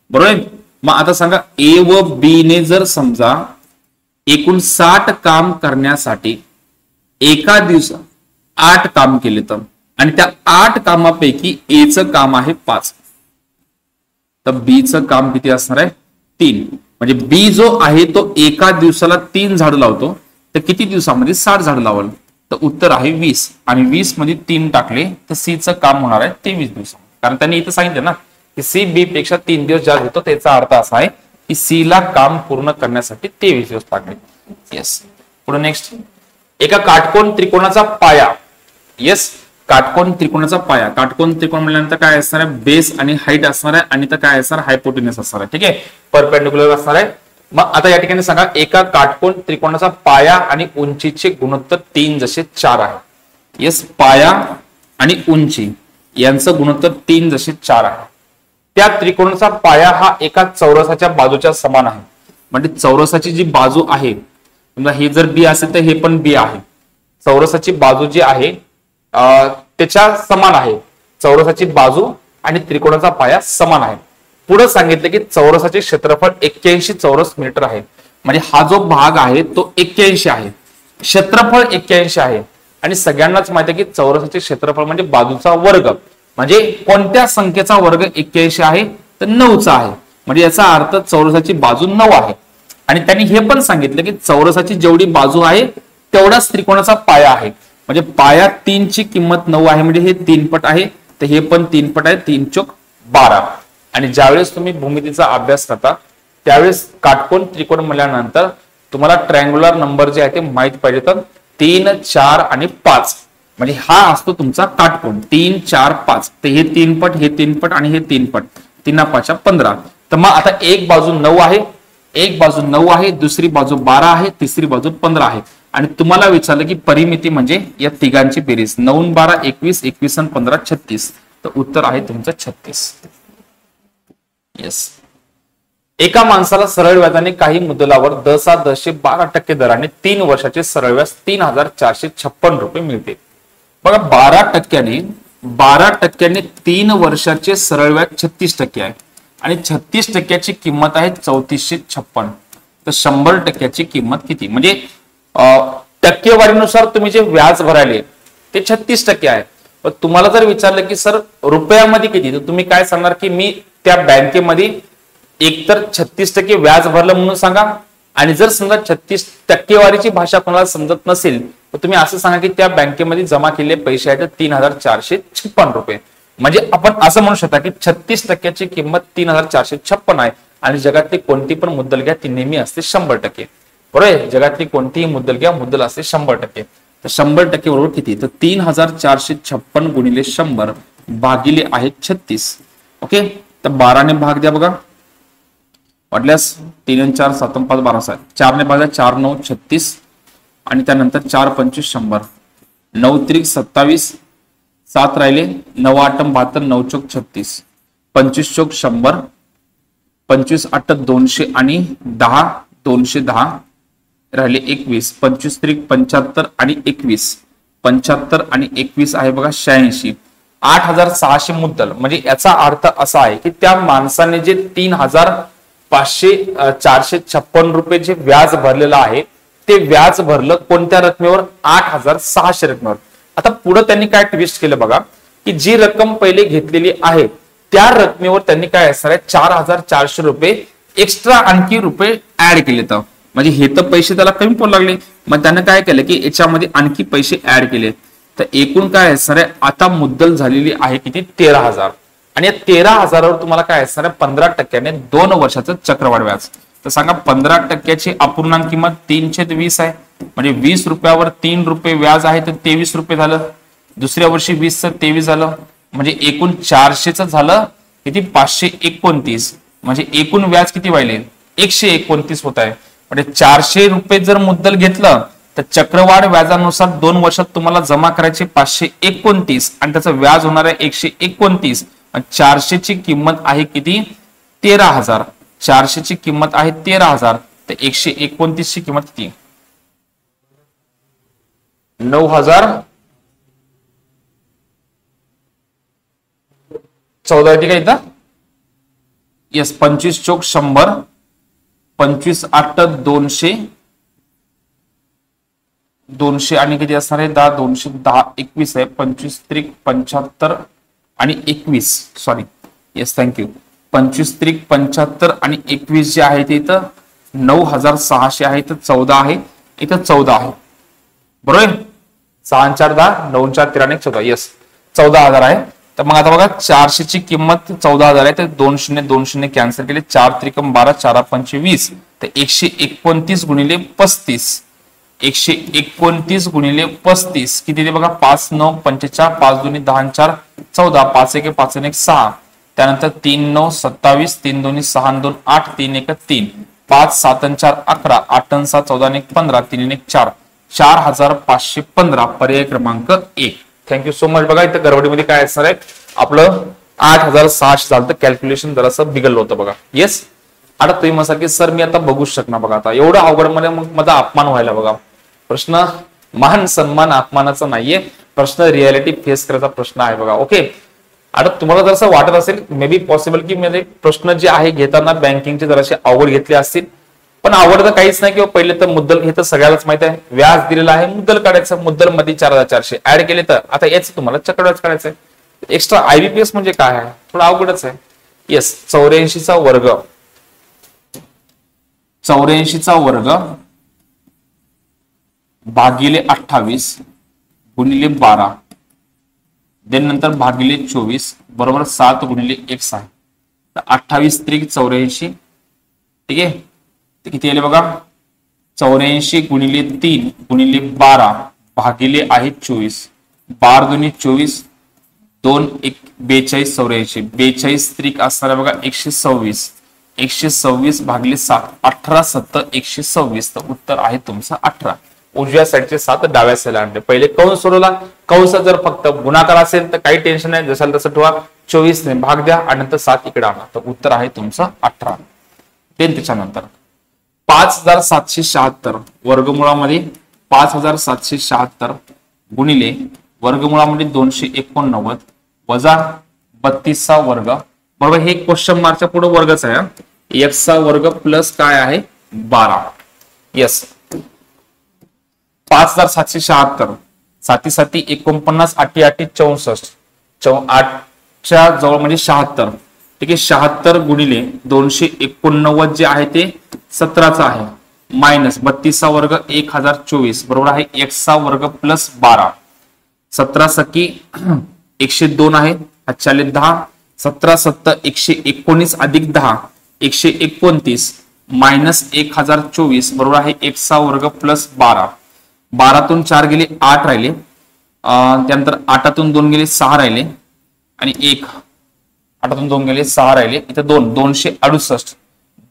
बरोबर आहे. मग आता सांगा, ए व बी ने जर समजा एकूण 60 काम करण्यासाठी एका दिवसात 8 काम केले, तर आणि त्या 8 कामापैकी ए चं काम आहे 5, तर बी चं काम किती असणार आहे? 3. म्हणजे बी जो आहे तो एका दिवसाला 3 झाडं लावतो, तर किती दिवसामध्ये 60 झाडं लावल? तर उत्तर आहे 20 आणि 20 मध्ये 3 टाकले तर सी चं काम होणार आहे 23 दिवसामध्ये. कारण त्यांनी इथं सांगितलं ना की सी बी पेक्षा 3 दिवस जास्त घेतो, त्याचा अर्थ असा आहे की सी ला काम पूर्ण करण्यासाठी 23 दिवस लागले. येस. पुढे नेक्स्ट, एका काटकोन त्रिकोणाचा पाया. येस, काटकोन त्रिकोणाचा पाया. काटकोन त्रिकोण म्हटल्यानंतर काय असणार आहे? बेस आणि हाईट असणार आहे आणि तर काय असणार? हायपोटेन्यूस असणार आहे. ठीक आहे, परपेंडिक्युलर असणार आहे. मग आता या ठिकाणी सांगा, एका काटकोन त्रिकोणाचा पाया आणि उंचीचे गुणोत्तर 3 जसे 4 आहे. येस, पाया आणि उंची यांचं गुणोत्तर 3 जसे 4 आहे. त्या त्रिकोणाचा पाया हा एका चौरसाच्या बाजूच्या समान आहे. म्हणजे चौरसाची जी बाजू आहे, समजा हे जर बी असेल तर हे पण बी आहे, चौरसाची बाजू जी आहे त्याच्या समान आहे. चौरसाची बाजू आणि त्रिकोणाचा पाया समान आहे. पुढे सांगितले की चौरसाचे क्षेत्रफळ 81 चौरस मीटर आहे. म्हणजे हा जो भाग आहे तो 81 आहे, क्षेत्रफळ 81 आहे. आणि सगळ्यांनाच माहिती आहे की चौरसाचे क्षेत्रफळ म्हणजे बाजूचा वर्ग. म्हणजे कोणत्या संख्येचा वर्ग 81 आहे? तर 9चा आहे. म्हणजे याचा अर्थ चौरसाची बाजू 9 आहे. आणि त्यांनी हे पण सांगितलं की चौरसाची जेवढी बाजू आहे तेवढाच त्रिकोणाचा पाया आहे. म्हणजे पाया 3 ची किंमत 9 आहे, म्हणजे हे 3 पट आहे, तर हे पण 3 पट आहे, 3 चोक 12. आणि ज्यावेळेस तुम्ही भूमितीचा अभ्यास करता त्यावेळेस काटकोन त्रिकोण म्हणल्यानंतर तुम्हाला ट्रायंग्युलर नंबर जे आहे ते माहित पाहिजे. तर 3, 4 आणि 5 म्हणजे हा असतो तुमचा काटकोन. 3, 4, 5 तर हे 3 पट, हे 3 पट आणि हे 3 पट, 3 5 15. तर मग आता एक बाजू 9 आहे, एक बाजू 9 आहे, दुसरी बाजू 12 आहे, तिसरी बाजू 15 आहे. आणि तुम्हाला विचारलं की परिमिती म्हणजे या तिघांची बेरीज 9, 12, 21, 21 आणि 15 36. तर उत्तर आहे तुमचं 36. येस. एका माणसाला सरळ व्याजाने काही मुद्दलावर 10.12% दराने 3 वर्षाचे सरळ व्याज 3,456 रुपये मिळते. बघा 12% 3 वर्षाचे सरळ व्याज 36% आहे आणि 36%ची किंमत आहे 3456. तर 100%ची किंमत किती? म्हणजे टक्केवारीनुसार तुम्ही जे व्याज भरायले ते 36% आहे. पण तुम्हाला जर विचारलं की सर रुपयामध्ये किती, तर तुम्ही काय सांगणार की मी त्या बँकेमध्ये एकतर 36% व्याज भरलं म्हणून सांगा, आणि जर समजा 36% भाषा कोणाला समजत नसेल तर तुम्ही असं सांगा की त्या बँकेमध्ये जमा केलेले पैसे आहेत 3,456 रुपये. म्हणजे आपण असं म्हणू शकता की 36%ची किंमत 3,456 आहे आणि जगातली कोणती पण मुद्दल घ्या ती नेहमी असते 100%. बरोबर आहे, जगातली कोणतीही मुद्दल घ्या मुद्दल असते 100%. तर 100% बरोबर किती? तर 3,456 गुणिले 100 भागिले आहे 36. ओके, तर 12 ने भाग द्या बघा, वाटल्यास 3 4 7 5 12 7, 4 ने भाग द्या, 4 9 36 आणि त्यानंतर 4 25 100, 9 त्रिक 27, 7 राहिले, 9 8 72, 9 चौक 36, 25 चौक 100, 25 8 200 आणि 10 210 राहिले 21, 25 त्रिक 75 आणि 21, 75 आणि 21 आहे बघा 86. 8,600 मुद्दल. म्हणजे याचा अर्थ असा आहे की त्या माणसाने जे 3,456 रुपये जे व्याज भरलेलं आहे ते व्याज भरलं कोणत्या रकमेवर? 8,600 रकमेवर. आता पुढे त्यांनी काय ट्विस्ट केलं बघा की जी रक्कम पहिले घेतलेली आहे त्या रकमेवर त्यांनी काय असणार आहे 4,400 रुपये एक्स्ट्रा आणखी रुपये ऍड केले. तर म्हणजे हे तर पैसे त्याला कमी पडू लागले, मग त्यानं काय केलं की याच्यामध्ये आणखी पैसे ऍड केले. तर एकूण काय असणार आहे आता मुद्दल झालेली आहे किती? 13,000. आणि या 13,000वर तुम्हाला काय असणार आहे 15% 2 वर्षाचं चक्रवाढ व्याज. तर सांगा 15%ची अपूर्णांक किंमत 3/20 आहे, म्हणजे 20 रुपयावर 3 रुपये व्याज आहे तर 23 रुपये झालं. दुसऱ्या वर्षी 20 चं 23 झालं, म्हणजे एकूण 400च झालं किती? 529. म्हणजे एकूण व्याज किती व्हायले? 129 होत आहे. म्हणजे 400 रुपये जर मुद्दल घेतलं तर चक्रवाढ व्याजानुसार 2 वर्षात तुम्हाला जमा करायचे 529 आणि त्याचं व्याज होणार आहे 129. 400ची किंमत आहे किती? 13,000. 400ची किंमत आहे 13,000 तर 129 ची किंमत किती? 9,014 येते का इथं? येस. 25 चौक 100, 25 8 200, 200 आणि किती असणार आहे 10 210 21 आहे. 25 त्रिक 75 आणि 21, सॉरी, येस थँक्यू. 25 त्रिक 75 आणि 21 जे आहे ते इथं 9,600 आहे, इथं 14 आहे, इथं 14 आहे. बरोबर. 6 4 10, 9 4 13 14, येस 14,000 आहे. तर मग आता बघा 400ची किंमत 14,000 आहे, तर 2 कॅन्सल केले. 4 त्रिकम 12, 4 5 20, तर 129 गुणिले 35, 129 गुणिले 35 किती ते बघा 5 9 45, 5 2 10 4 14, 5 1 5 1 6, त्यानंतर 3 9 27, 3 2 6 2 8, 3 1 3, 5 7 4 11, 8 7 14 1 15, 3 1 4, 4,515 पर्याय क्रमांक 1. Thank you so much. बघा इथं गडबडीमध्ये काय असणार आहे आपलं 8,600 झालं, तर कॅल्क्युलेशन जरासं बिघडलं होतं बघा. येस. आता तुम्ही म्हणता की सर मी आता बघूच शकणार बघा, आता एवढं अवघड मध्ये मग माझा अपमान व्हायला बघा. प्रश्न मान सन्मान अपमानाचा नाहीये, प्रश्न रियालिटी फेस करायचा प्रश्न आहे बघा. ओके. आता तुम्हाला जर असं वाटत असेल मे बी पॉसिबल की म्हणजे प्रश्न जे आहे घेताना बँकिंगचे जरासे अवघड घेतले असतील, पण आवड तर काहीच नाही. किंवा पहिले तर मुद्दल हे तर सगळ्यालाच माहित आहे, व्याज दिलेला आहे, मुद्दल काढायचं, मुद्दल मध्ये 4,400 ऍड केले तर आता याच तुम्हाला चक्रव्याज काढायचंय. एक्स्ट्रा आयबीपीएस म्हणजे काय आहे, थोडं अवघडच आहे. येस. 84चा वर्ग 84चा वर्ग भागिले 28 गुणिले 12 देन नंतर भागिले 24 बरोबर 7 गुणिले 1 6. तर 28 त्रिक 84. ठीक आहे, ते किती आले बघा 84 गुणिले 3 गुणिले 12 भागिले आहे 24. 12 दुनी 24 2 1 42 84. 42 त्रिक असणार बघा 126. 126 भागिले 7 18 7 126. तर उत्तर आहे तुमचं 18. उजव्या साईडचे 7 डाव्या साईडला आणले. पहिले कंस सोडवला. कंस जर फक्त गुणाकार असेल तर काही टेन्शन नाही, जसं तसं ठेवा. 24 ने भाग द्या आणि नंतर 7 इकडे आणा. तर उत्तर आहे तुमचं 18. त्याच्यानंतर 5776 वर्गमुळामध्ये 5776 गुणिले वर्गमुळामध्ये 289 वजा 32चा वर्ग बरोबर. हे क्वेश्चन मार्कच्या पुढे वर्गच आहे. x चा वर्ग प्लस काय आहे 12. यस 5776 साती साती 49 8 8 64 8 च्या जवळ म्हणजे 76. ठीक आहे 76 गुणिले 289 जे आहे ते 17चा आहे मायनस 32चा वर्ग 1024 बरोबर आहे x चा वर्ग प्लस 12. 17 सकी 102 आहे 10 17 7 119 अधिक 10 129 मायनस 1024 बरोबर आहे x चा वर्ग प्लस 12. 12तून 4 गेले 8 राहिले. त्यानंतर 8तून 2 गेले 6 राहिले आणि 1 8तून 2 गेले 6 राहिले. इथं 2 268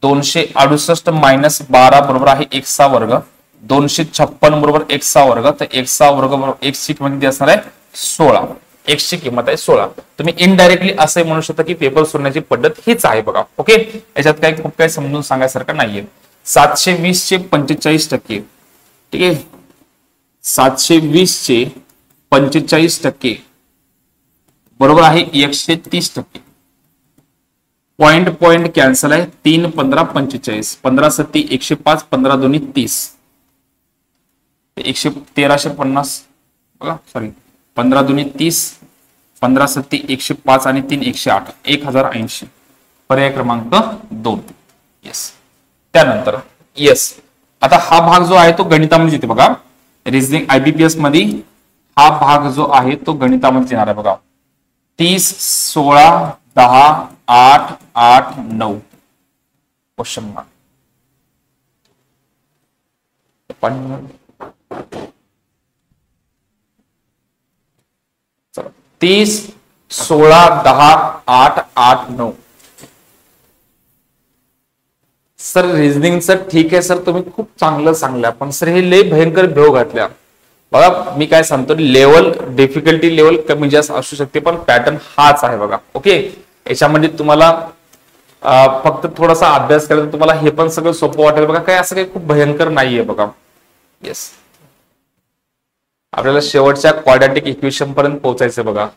268 मायनस 12 बरोबर आहे x चा वर्ग. 256 बरोबर x चा वर्ग. तर x चा वर्ग बरोबर x ची किंमत किती असणार आहे 16. x ची किंमत आहे 16. तुम्ही इनडायरेक्टली असे म्हणू शकता की पेपर सोडण्याची पद्धत हीच आहे बघा. ओके याच्यात काही खूप काही समजून सांगायसारखं नाहीये. 720 चे 45%. ठीक आहे 720 चे 45% बरोबर आहे 130%. पॉइंट पॉइंट कॅन्सल आहे. 3 15 45 15 7 105 15 2 30 1350 बघा सॉरी 15 2 30 15 7 105 आणि 3 108 1080. पर्याय क्रमांक 2. येस त्यानंतर येस आता हा भाग जो आहे तो गणितामध्ये येते बघा. रिझनिंग IBPS मध्ये हा भाग जो आहे तो गणितामध्ये येणार आहे बघा. 30 16 10 8 8 9 क्वेश्चन मार्क. 30 16 10 8 8 9. सर रिझनिंगचं ठीक आहे सर तुम्ही खूप चांगलं सांगल्या पण सर हे लय भयंकर भेव घातल्या बघा. मी काय सांगतो लेवल डिफिकल्टी लेवल कमी जास्त असू शकते पण पॅटर्न हाच आहे बघा. ओके याच्यामध्ये तुम्हाला फक्त थोडासा अभ्यास करायचा तुम्हाला हे पण सगळं सोपं वाटेल बघा. काय असं काही खूप भयंकर नाहीये बघा. येस आपल्याला शेवटच्या क्वाड्रॅटिक इक्वेशन पर्यंत पोहोचायचं बघा.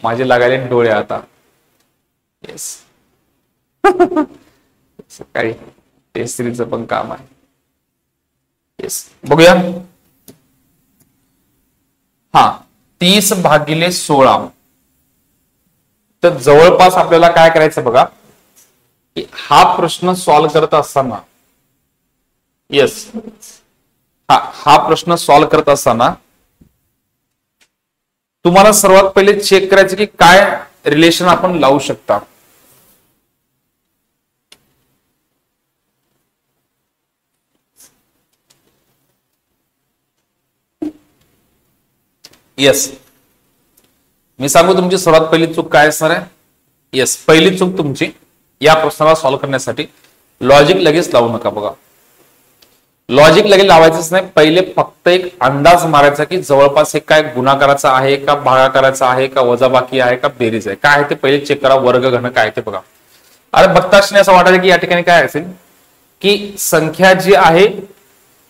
माझे लागायले डोळे आता. येस सकाळी टेस्ट सिरीजचं पण काम आहे. येस बघूया. हा 30 भागिले 16 तर जवळपास आपल्याला काय करायचं बघा की हा प्रश्न सॉल्व्ह करत असताना येस हा प्रश्न सॉल्व्ह करत असताना तुम्हाला सर्वात पहिले चेक करायचं की काय रिलेशन आपण लावू शकता. येस मी सांगू तुमची सर्वात पहिली चूक काय असणार आहे. येस पहिली चूक तुमची या प्रश्नाला सॉल्व्ह करण्यासाठी लॉजिक लगेच लावू नका बघा. लॉजिक लगेच लावायचंच नाही. पहिले फक्त एक अंदाज मारायचा की जवळपास हे काय गुणाकाराचा आहे का भागाकाराचा आहे का वजाबाकी आहे का बेरीज आहे काय आहे ते पहिले चेक करा. वर्ग घन काय ते बघा. अरे बघताच असं वाटायचं की या ठिकाणी काय असेल की संख्या जी आहे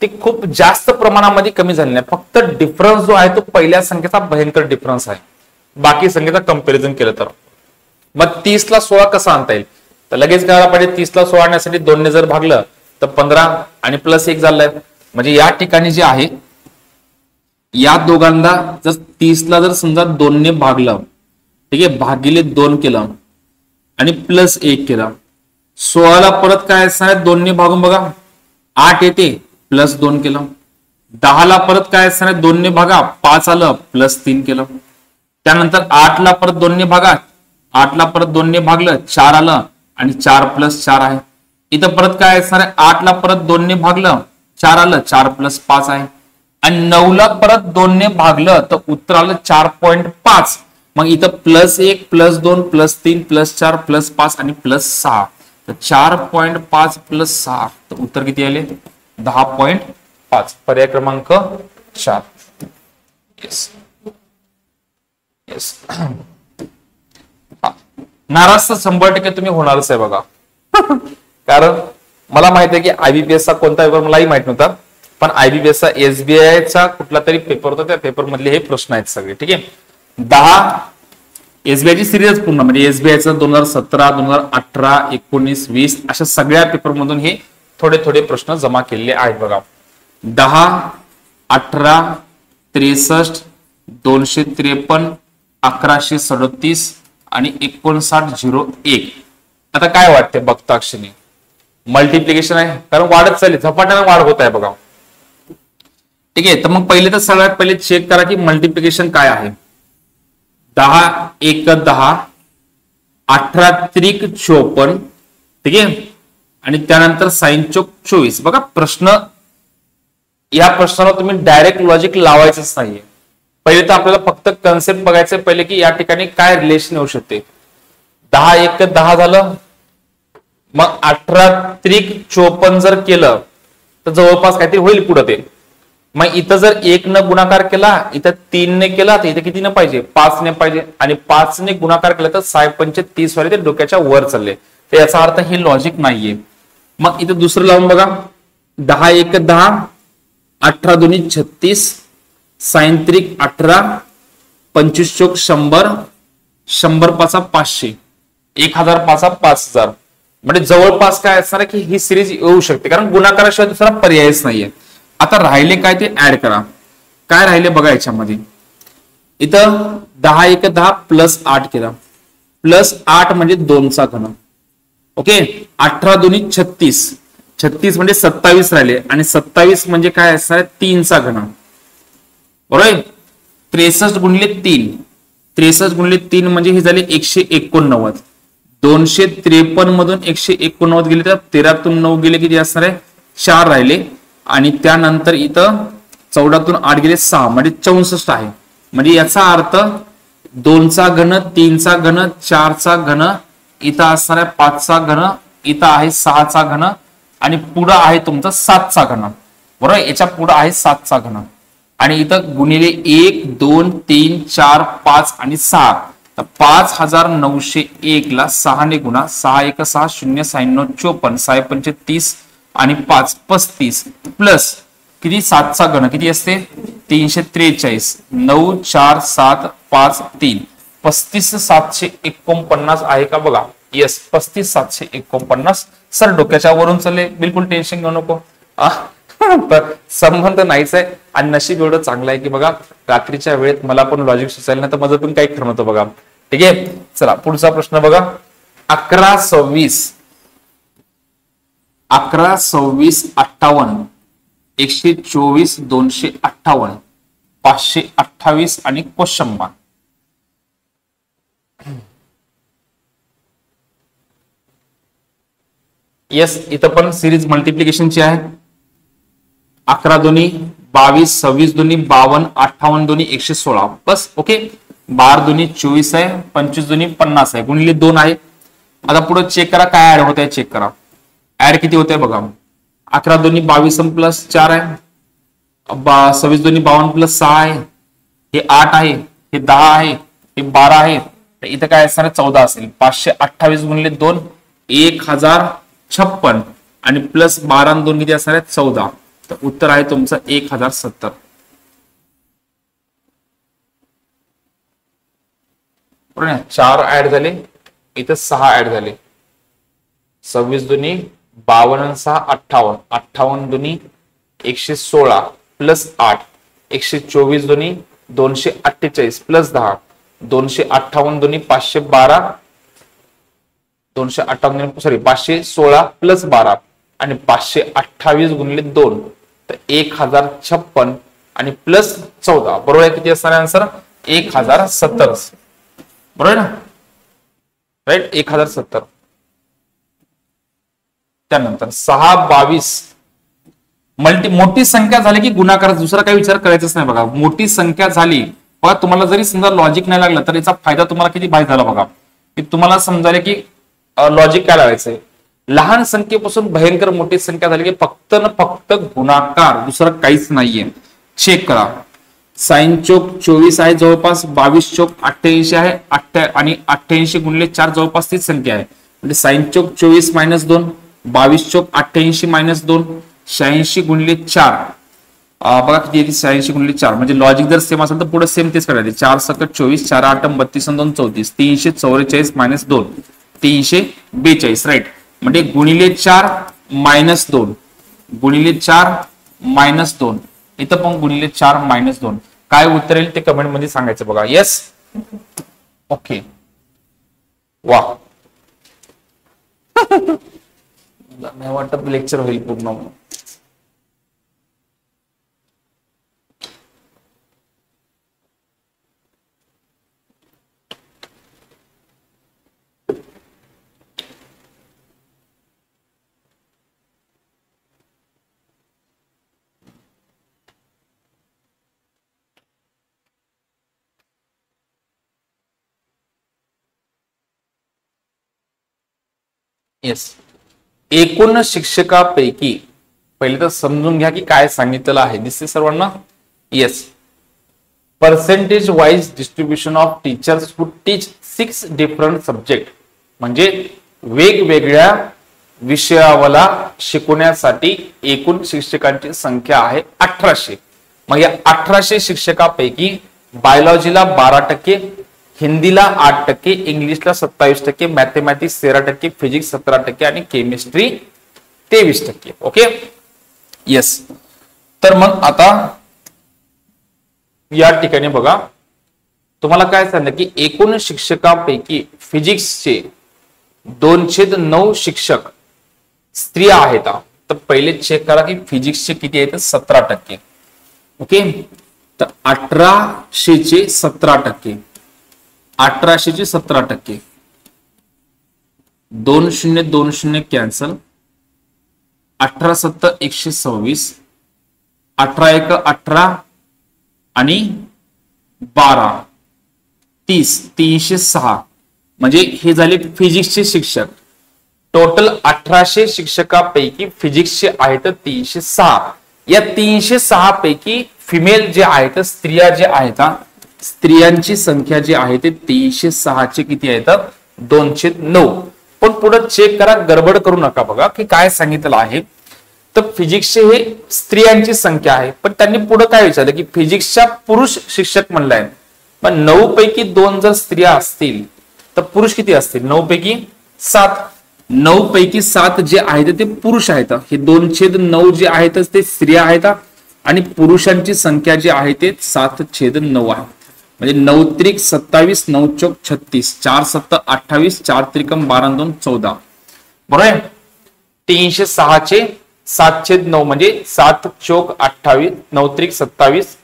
ती खूप जास्त प्रमाणामध्ये कमी झाली नाही. फक्त डिफरन्स जो आहे तो पहिल्या संख्येचा भयंकर डिफरन्स आहे बाकी संख्येचा कंपॅरिझन केलं तर. मग 30 ला 16 कसा आणता येईल तर लगेच करायला पाहिजे. 30 ला 16 आणण्यासाठी 2 ने जर भागलं तर 15 आणि प्लस 1 झालंय. म्हणजे या ठिकाणी जे आहे या दोघांना जर 30 ला जर समजा 2 ने भागलं ठीक आहे भागिले 2 केलं आणि प्लस 1 केलं 16ला परत काय असणार आहे, 2 ने भागून बघा 8 येते प्लस 2 केलं. 10ला परत काय असणार आहे, 2 ने भागा 5 आलं प्लस 3 केलं. त्यानंतर 8ला परत 2 ने भागा, 8ला परत 2 ने भागलं 4 आलं आणि 4 प्लस 4 आहे. इथं परत काय असणार आहे, 8ला परत 2 ने भागलं 4 आलं, 4 प्लस 5 आहे. आणि 9ला परत 2 ने भागलं तर उत्तर आलं 4.5. मग इथं plus 1 plus 2 plus 3 plus 4 plus 5 आणि प्लस 6. तर 4.5 प्लस 6 तर उत्तर किती आले, 10.5. पर्याय क्रमांक 4. Yes yes. नाराज तर 100% तुम्ही होणारच आहे बघा. कारण मला माहिती आहे की IBPS चा कोणता पेपर मलाही माहित नव्हता, पण IBPS चा SBI चा कुठला तरी पेपर होता, त्या पेपर मधले हे प्रश्न आहेत सगळे. ठीक आहे, 10 SBI ची सिरीज पूर्ण म्हणजे SBI चा 2017 2018 19 20 अशा सगळ्या पेपर मधून हे थोडे थोडे प्रश्न जमा केलेले आहेत बघा. 10 18 63 253 1137 आणि 5901. आता काय वाटते बघता क्षणी, मल्टिप्लिकेशन आहे कारण वाढत चालली, झपाट्याने वाढ होत आहे बघा. ठीक आहे, तर मग पहिले तर सगळ्यात पहिले चेक करा की मल्टिप्लिकेशन काय आहे. 10 1 10 18 त्रिक 54. ठीक आहे, आणि त्यानंतर साइन चौक 24. बघा प्रश्न, या प्रश्नाला तुम्ही डायरेक्ट लॉजिक लावायचंच नाहीये. पहिले तर आपल्याला फक्त कन्सेप्ट बघायचे पहिले की या ठिकाणी काय रिलेशन येऊ शकते. 10 1 10 झालं, मग 18 त्रिक 54 जर केलं तर जवळपास काहीतरी होईल पुढे ते. मग इथं जर 1 न गुणाकार केला, इथं 3 ने केला तर इथे किती न पाहिजे, 5 ने पाहिजे. आणि 5 ने गुणाकार केला तर 6×5 वाले ते डोक्याच्या वर चालले. तर याचा अर्थ हे लॉजिक नाहीये. मग इथं दुसरं लावून बघा, 10 1 10 18 2 36 साइन त्रिक 18 25 चौक 100 100 पाचा 500 1000 पाचा 5000. म्हणजे जवळपास काय असणार की ही सिरीज येऊ शकते कारण गुणाकाराशिवाय दुसरा पर्यायच नाहीये. आता राहिले काय ते ऍड करा. काय राहिले बघा याच्यामध्ये, इथं 10 1 10 प्लस 8 केला, प्लस 8 म्हणजे 2 चा घन. ओके, 18 2 36 36 म्हणजे 27 राहिले आणि 27 म्हणजे काय असणार 3 चा घन. बरोबर, 63 गुणिले 3 63 गुणिले 3 म्हणजे हे झाले 189. 253 मधून 189 गेले तर 13तून 9 गेले किती असणार आहे 4 राहिले. आणि त्यानंतर इथं 14तून 8 गेले 6 म्हणजे 64 आहे. म्हणजे याचा अर्थ 2 चा घन 3 चा घन 4 चा घन, इथं असणार आहे 5 चा घन, इथं आहे 6 चा घन आणि पुढं आहे तुमचं 7 चा घन. बरोबर, याच्या पुढं आहे 7 चा घन. आणि इथं गुणिले 1 2 3 4 5 आणि 6. तर 5901 ला 6 ने गुणा, 6 1 6 0 6 9 54 6 5 30 आणि 5 35 प्लस किती 7 चा घन किती असते 343 9 4 7 5 3 35749 आहे का बघा. येस, 35749. सर डोक्याच्या वरून चालले, बिलकुल टेन्शन घेऊ नको. तर संबंध नाहीच आहे. आणि नशीब एवढं चांगलं आहे की बघा रात्रीच्या वेळेत मला पण लॉजिक सुचायला नाही तर माझं पण काही खरं नव्हतं बघा. ठीक आहे, चला पुढचा प्रश्न बघा. 11 26 11 26 58 124 258 528 आणि क्वेश्चन मार्क. येस, इथं पण सिरीज मल्टिप्लिकेशनची आहे. 11 दुनी 22 26 दुनी 52 58 दुनी 116 बस. ओके, 12 दुनी 24 आहे, 25 दुनी 50 आहे, गुणिले 2 आहे. आता पुढे चेक करा काय ऍड होत आहे, चेक करा ऍड किती होत आहे बघा. 11 दुनी 22 प्लस 4 आहे, 26 दुनी 52 प्लस 6 आहे, हे 8 आहे, हे 10 आहे, हे 12 आहे. तर इथं काय असणार 14 असेल. 528 गुणिले 2 1056 आणि प्लस 12 2 किती असणार आहे 14. तर उत्तर आहे तुमचं 1070. बरोबर, 4 ऍड झाले, इथं 6 ऍड झाले. 26 दुनी 52 6 58 58 दुनी 116 प्लस 8 124 दुनी 248 प्लस 10 258 दुनी 512 258 सॉरी 516 प्लस 12 आणि 528 गुणिले 2 तर 1056 आणि प्लस 14 बरोबर आहे. किती असणार आन्सर 1070 बरोबर ना राईट 1070. त्यानंतर 6 22 मोठी संख्या झाली की गुणाकार दुसरा काही विचार करायचाच नाही बघा. मोठी संख्या झाली बघा तुम्हाला जरी समजा लॉजिक नाही लागलं तर याचा फायदा तुम्हाला किती माहित झाला बघा की तुम्हाला समजायला की लॉजिक काय लावायचंय. लहान संख्येपासून भयंकर मोठी संख्या झाली की फक्त न फक्त गुणाकार दुसरं काहीच नाहीये. चेक करा साइन चोक 24 आहे जवळपास 22 चोक 88 आहे आणि 88 गुणिले 4 जवळपास तीच संख्या आहे म्हणजे साइन चोक 24 मायनस 2 22 चोक 88 मायनस 2 86 गुणिले 4 बघा किती येते 86 गुणिले 4 म्हणजे लॉजिक जर सेम असेल तर पुढे सेम तेच करायचे 4 सकट 24 4 8 32 2 34 344 मायनस 2 342 राईट म्हणजे गुणिले 4 मायनस 2 गुणिले 4 मायनस 2 इथं पण गुणिले 4 मायनस 2 काय उत्तर येईल ते कमेंट मध्ये सांगायचं बघा. येस ओके वा नाही वाटत लेक्चर होईल पूर्ण. येस एकूण शिक्षकापैकी पहिले तर समजून घ्या की काय सांगितलेलं आहे दिसते सर्वांना. Yes percentage wise distribution of teachers who teach 6 different subject म्हणजे वेगवेगळ्या विषयावला शिकवण्यासाठी एकूण शिक्षकांची संख्या आहे 1800. मग या 1800 शिक्षकापैकी बायोलॉजीला 12%, हिंदीला 8%, इंग्लिशला 27%, मॅथमॅटिक्स 13%, फिजिक्स 17% आणि केमिस्ट्री 23%. ओके येस तर मग आता या ठिकाणी बघा तुम्हाला काय सांगितलं की एकूण शिक्षकांपैकी फिजिक्सचे 2/9 शिक्षक स्त्रिया आहेत. तर पहिले चेक करा की फिजिक्सचे किती आहेत 17%. ओके तर 1800 चे 17%, 1800 चे 17%, 2020 कॅन्सल, 18 7 126, 18 1 18 आणि 12 30 306 म्हणजे हे झाले फिजिक्सचे शिक्षक. टोटल 1800 शिक्षकापैकी फिजिक्सचे आहेत 306. या 306 पैकी फिमेल जे आहेत स्त्रिया जे आहेत स्त्रियांची संख्या जी आहे ते 306 चे किती आहेत 209. पण पुढे चेक करा गडबड करू नका बघा की काय सांगितलं आहे. तर फिजिक्सचे हे स्त्रियांची संख्या आहे पण त्यांनी पुढे काय विचारलं की फिजिक्सच्या पुरुष शिक्षक म्हणलाय पण 9 पैकी 2 जर स्त्रिया असतील तर पुरुष किती असतील 9 पैकी 7. 9 पैकी 7 जे आहेत ते पुरुष आहेत. हे 2/9 जे आहेत ते स्त्रिया आहेत आणि पुरुषांची संख्या जी आहे ते 7/9 आहे. म्हणजे 9 त्रिक 27, 9 चौक 36, 4 7 28, 4 त्रिकम 12 2 14 बरोबर आहे. 306 चे 7/9 म्हणजे 7 चौक 28, 9 त्रिक 27,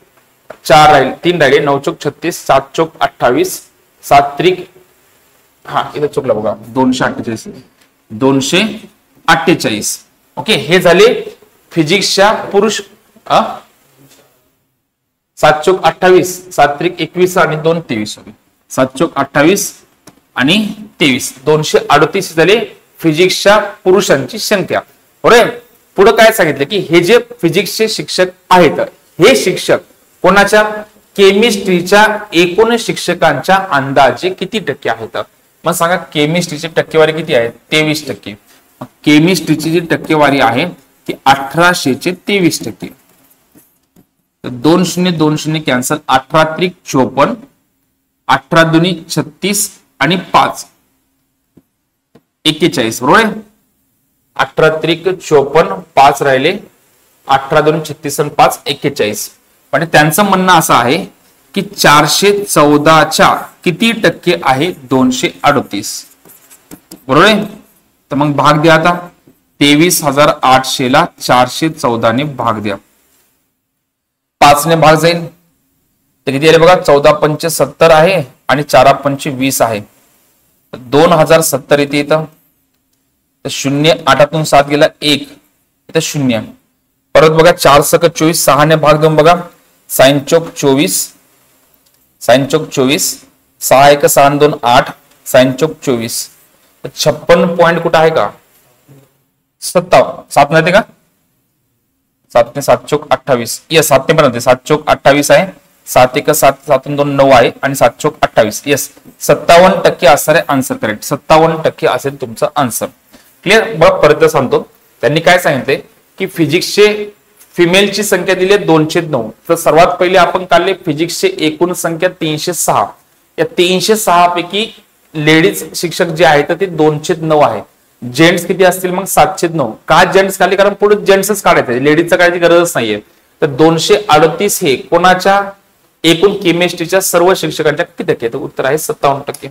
4 राहिले 3 राहिले 9 चौक 36, 7 चौक 28, 7 त्रिक हा इथे चुकलं बघा 248 248. ओके हे झाले फिजिक्सच्या पुरुष 7 चौक 28, 7 त्रिक 21 आणि 2 23 7 चौक 28 आणि 23 238 झाले फिजिक्सच्या पुरुषांची संख्या. बरोबर पुढे काय सांगितलं की हे जे फिजिक्सचे शिक्षक आहेत हे शिक्षक कोणाच्या केमिस्ट्रीच्या एकूण शिक्षकांच्या अंदाजे किती टक्के आहेत. मग सांगा केमिस्ट्रीची टक्केवारी किती आहे 23%. केमिस्ट्रीची जी टक्केवारी आहे ती 1800 चे 23%. 2020 कॅन्सल 18 त्रिक 54, 18 दुनी 36 आणि 5 41 बरोबर आहे. 18 त्रिक 54 5 राहिले 18 2 36 आणि 5 41. पण त्यांचं म्हणणं असं आहे की 414च्या किती टक्के आहे 238. बरोबर आहे. तर मग भाग द्या आता. 23,800 ला 414 ने भाग द्या. 5 ने भाग जाईल तर किती आले बघा. 14×5 = 70 आहे आणि 4×5 = 20 आहे. 2070 इथे येतं. तर 0 8तून 7 गेला 1 इथं 0. परत बघा 4 × 24 6 ने भाग देऊन बघा. sin चौक 24 sin चौक 24 6 1 6 2 8 sin चौक 24. 56 पॉइंट कुठं आहे का. 7 नाही का. 7 ने 7 चौक 28. यस 7 ने पण 7 चौक 28 आहे. 7 1 7 7 2 9 आहे आणि 7 चौक 28. यस 57% असणार आहे आन्सर. करेक्ट 57% असेल तुमचं आन्सर. क्लिअर. बघा परत सांगतो. त्यांनी काय सांगितले की फिजिक्सचे फिमेलची संख्या दिली आहे 209. तर सर्वात पहिले आपण काढले फिजिक्सचे एकूण संख्या 306. या 306 पैकी लेडीज शिक्षक जे आहेत ते 209 आहे. जेंट्स किती असतील मग 709. का जेंट्स काढले कारण पुढे जेंट्सच काढायचे, लेडीजचा काढायची गरजच नाहीये. तर 238 हे कोणाच्या एकूण केमिस्ट्रीच्या सर्व शिक्षकांच्या किती टक्के. तर उत्तर आहे 57%.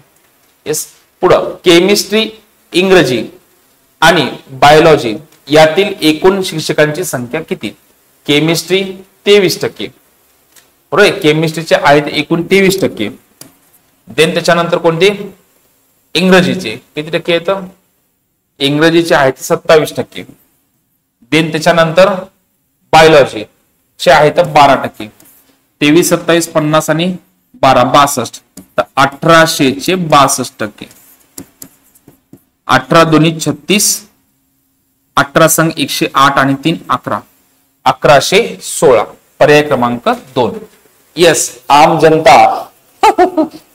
येस. पुढं केमिस्ट्री, इंग्रजी आणि बायोलॉजी यातील एकूण शिक्षकांची संख्या किती. केमिस्ट्री 23%. बरोबर. केमिस्ट्रीचे आहेत एकूण 23%. देन त्याच्यानंतर कोणते इंग्रजीचे किती टक्के येतं. इंग्रजीचे आहेत 27%. देन त्याच्यानंतर बायोलॉजी चे आहेत 12%. 23 27 50 आणि 12 62. तर 1800 चे 62%. 18 2 36 18 संघ 108 आणि 3 11 1116. पर्याय क्रमांक 2. यस. आम जनता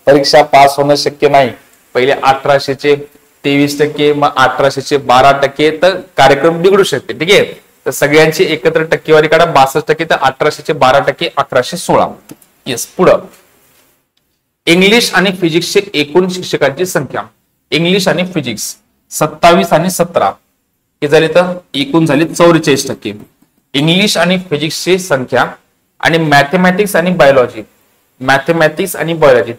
परीक्षा पास होणं शक्य नाही. पहिले 1800 चे 23%, मग 1800 चे 12%. तर कार्यक्रम बिघडू शकते. ठीक आहे. तर सगळ्यांची एकत्र टक्केवारी काढा. 62%. तर 1800 चे 12% 1116. येस. पुढं इंग्लिश आणि फिजिक्सचे एकूण शिक्षकांची संख्या. इंग्लिश आणि फिजिक्स 27 आणि 17 हे झाले तर एकूण झाले 44%. इंग्लिश आणि फिजिक्सची संख्या. आणि मॅथमॅटिक्स आणि बायोलॉजी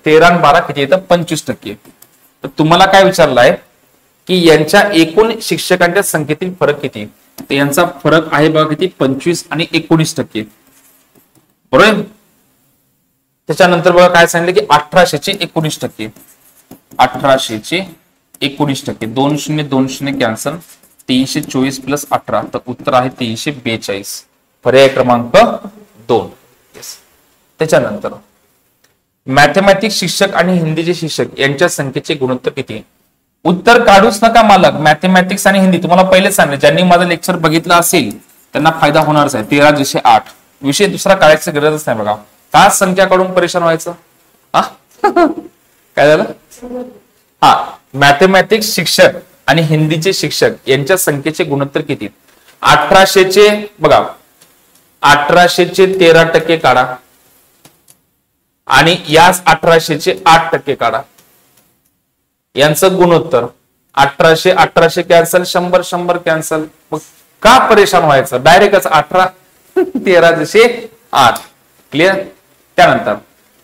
13 आणि 12 किती येतं 25%. तर तुम्हाला काय विचारलं आहे की यांच्या एकूण शिक्षकांच्या संख्येतील फरक किती. तर यांचा फरक आहे बघा किती 25 आणि 19%. बरोबर. त्याच्यानंतर बघा काय सांगितलं की 1800 चे 19%. 1800 चे 19%. 2 0 2 0 कॅन्सल. 324 + 18. तर उत्तर आहे 342. पर्याय क्रमांक 2. त्याच्यानंतर मॅथमॅटिक्स शिक्षक आणि हिंदीचे शिक्षक यांच्या संख्येचे गुणोत्तर किती. उत्तर काढूच नका मालक. मॅथमॅटिक्स आणि हिंदी तुम्हाला पहिलेच सांगितलं. ज्यांनी माझं लेक्चर बघितलं असेल त्यांना फायदा होणारच आहे. 13:8 विषय दुसरा काढायची गरजच नाही. बघा का संख्या काढून परेशान व्हायचं. काय झालं. मॅथमॅटिक्स शिक्षक आणि हिंदीचे शिक्षक यांच्या संख्येचे गुणोत्तर किती. 1800 चे बघा 1800 चे 13% काढा आणि याच 1800 चे 8% काढा. यांचं गुणोत्तर 1800 कॅन्सल. 100 कॅन्सल. मग का परेशान व्हायचं. डायरेक्टच 18 13:8. क्लिअर. त्यानंतर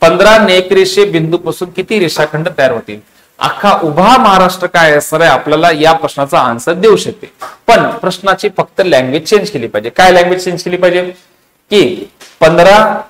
15 नेकरेषे बिंदूपासून किती रेषाखंड तयार होतील. अख्खा उभा महाराष्ट्र काय असणार आहे आपल्याला या प्रश्नाचा आन्सर देऊ शकते. पण प्रश्नाची फक्त लँग्वेज चेंज केली पाहिजे. काय लँग्वेज चेंज केली पाहिजे की 15